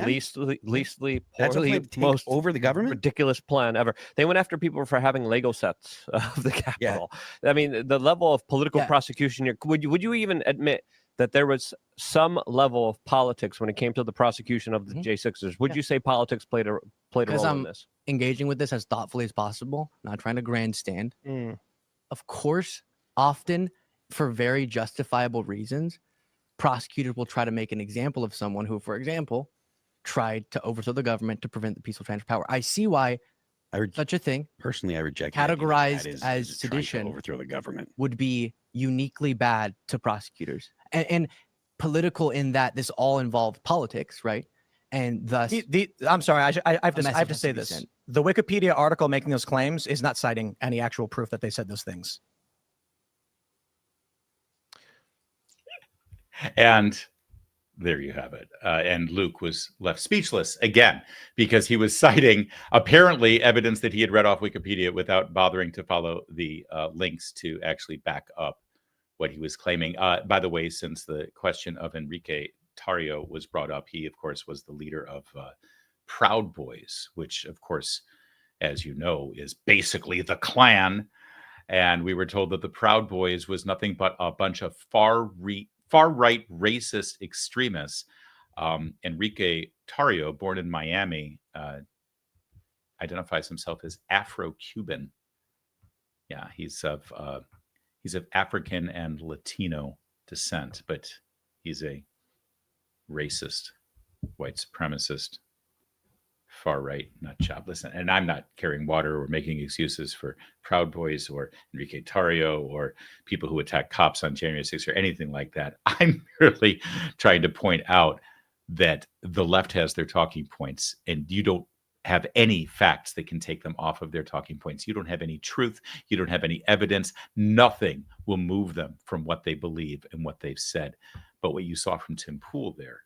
V: leastly poorly, most
D: over the government
V: ridiculous plan ever. They went after people for having Lego sets of the Capitol. I mean, the level of political prosecution here. Would you even admit that there was some level of politics when it came to the prosecution of the J6ers? Would you say politics played a role in this?
U: Engaging with this as thoughtfully as possible, not trying to grandstand. Of course, often for very justifiable reasons, prosecutors will try to make an example of someone who, for example, tried to overthrow the government to prevent the peaceful transfer of power. I see why such a thing,
D: personally, I reject
U: categorized as sedition,
D: overthrow the government,
U: would be uniquely bad to prosecutors and political in that this all involved politics, right? And thus,
T: I'm sorry, I have to say this. Sent. The Wikipedia article making those claims is not citing any actual proof that they said those things.
A: And there you have it. And Luke was left speechless again because he was citing apparently evidence that he had read off Wikipedia without bothering to follow the links to actually back up what he was claiming. By the way, since the question of Enrique Tarrio was brought up, he, of course, was the leader of Proud Boys, which, of course, as you know, is basically the Klan. And we were told that the Proud Boys was nothing but a bunch of far-right racist extremists. Enrique Tarrio, born in Miami, identifies himself as Afro-Cuban. Yeah, he's of African and Latino descent, but he's a racist, white supremacist, far-right nut job. Listen, and I'm not carrying water or making excuses for Proud Boys or Enrique Tarrio or people who attack cops on January 6th or anything like that. I'm merely trying to point out that the left has their talking points, and you don't have any facts that can take them off of their talking points. You don't have any truth. You don't have any evidence. Nothing will move them from what they believe and what they've said. But what you saw from Tim Pool there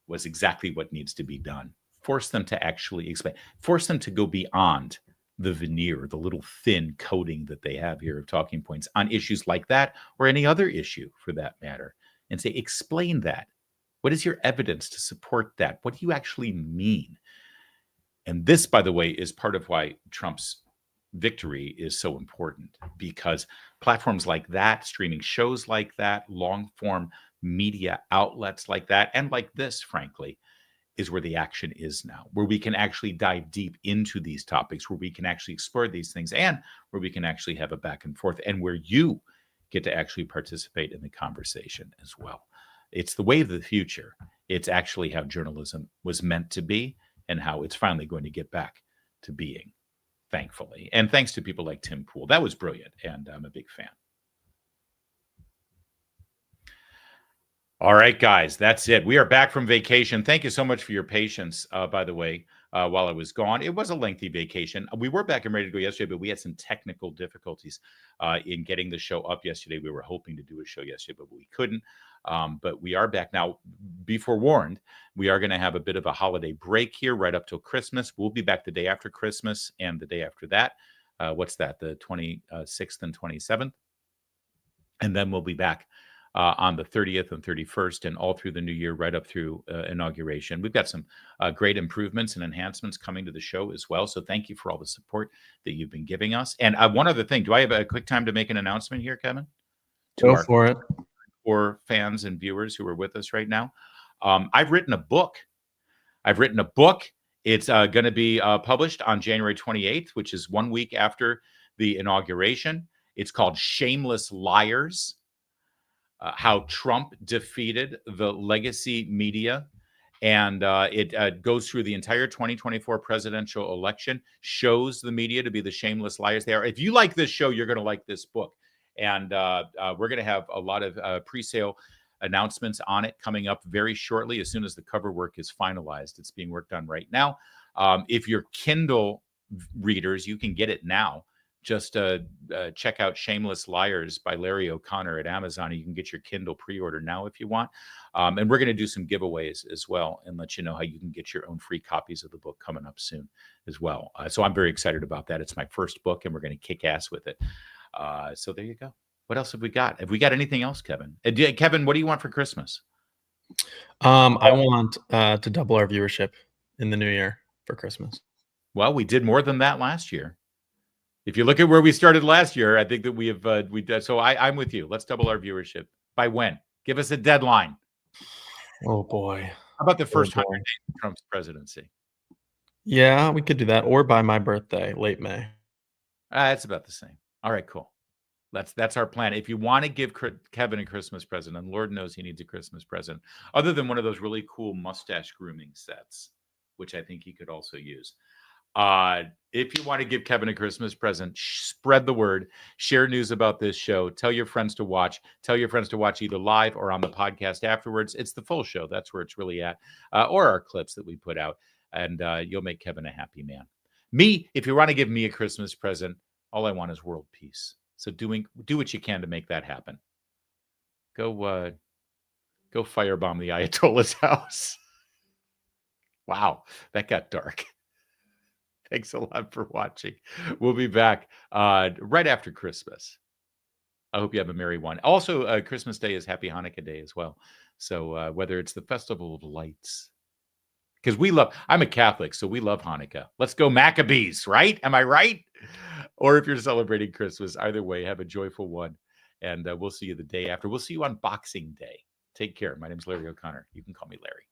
A: was exactly what needs to be done. Force them to actually explain. Force them to go beyond the veneer, the little thin coating that they have here of talking points on issues like that or any other issue for that matter, and say, explain that. What is your evidence to support that? What do you actually mean? And this, by the way, is part of why Trump's victory is so important, because platforms like that, streaming shows like that, long-form media outlets like that, and like this, frankly, is where the action is now, where we can actually dive deep into these topics, where we can actually explore these things, and where we can actually have a back and forth, and where you get to actually participate in the conversation as well. It's the way of the future. It's actually how journalism was meant to be and how it's finally going to get back to being, thankfully. And thanks to people like Tim Pool. That was brilliant, and I'm a big fan. All right, guys, that's it. We are back from vacation. Thank you so much for your patience, by the way, while I was gone. It was a lengthy vacation. We were back and ready to go yesterday, but we had some technical difficulties in getting the show up yesterday. We were hoping to do a show yesterday, but we couldn't. But we are back now. Be forewarned, we are going to have a bit of a holiday break here right up till Christmas. We'll be back the day after Christmas and the day after that. What's that? The 26th and 27th. And then we'll be back on the 30th and 31st and all through the new year, right up through inauguration. We've got some great improvements and enhancements coming to the show as well. So thank you for all the support that you've been giving us. And one other thing, do I have a quick time to make an announcement here, Kevin?
V: Go for it.
A: For fans and viewers who are with us right now. I've written a book. It's going to be published on January 28th, which is 1 week after the inauguration. It's called Shameless Liars, How Trump Defeated the Legacy Media. And it goes through the entire 2024 presidential election, shows the media to be the shameless liars they are. If you like this show, you're going to like this book. And we're going to have a lot of pre-sale announcements on it coming up very shortly as soon as the cover work is finalized. It's being worked on right now. If you're Kindle readers, you can get it now. Just check out Shameless Liars by Larry O'Connor at Amazon. You can get your Kindle pre-order now if you want. And we're going to do some giveaways as well and let you know how you can get your own free copies of the book coming up soon as well. So I'm very excited about that. It's my first book, and we're going to kick ass with it. So there you go. What else have we got? Have we got anything else, Kevin? Kevin, what do you want for Christmas?
F: I want to double our viewership in the new year for Christmas.
A: Well, we did more than that last year. If you look at where we started last year, I think that we have so I'm with you. Let's double our viewership. By when? Give us a deadline.
F: Oh boy.
A: How about the first 100 days of Trump's presidency?
F: Yeah, we could do that, or by my birthday, late May.
A: It's about the same. All right, cool. That's our plan. If you want to give Kevin a Christmas present, and Lord knows he needs a Christmas present, other than one of those really cool mustache grooming sets, which I think he could also use. If you want to give Kevin a Christmas present, spread the word, share news about this show, tell your friends to watch, either live or on the podcast afterwards. It's the full show. That's where it's really at, or our clips that we put out, and you'll make Kevin a happy man. Me, if you want to give me a Christmas present, all I want is world peace. So do what you can to make that happen. Go firebomb the Ayatollah's house. Wow, that got dark. Thanks a lot for watching. We'll be back right after Christmas. I hope you have a merry one. Also, Christmas Day is Happy Hanukkah Day as well. So whether it's the Festival of Lights, because I'm a Catholic, so we love Hanukkah. Let's go Maccabees, right? Am I right? Or if you're celebrating Christmas, either way, have a joyful one. And we'll see you the day after. We'll see you on Boxing Day. Take care. My name's Larry O'Connor. You can call me Larry.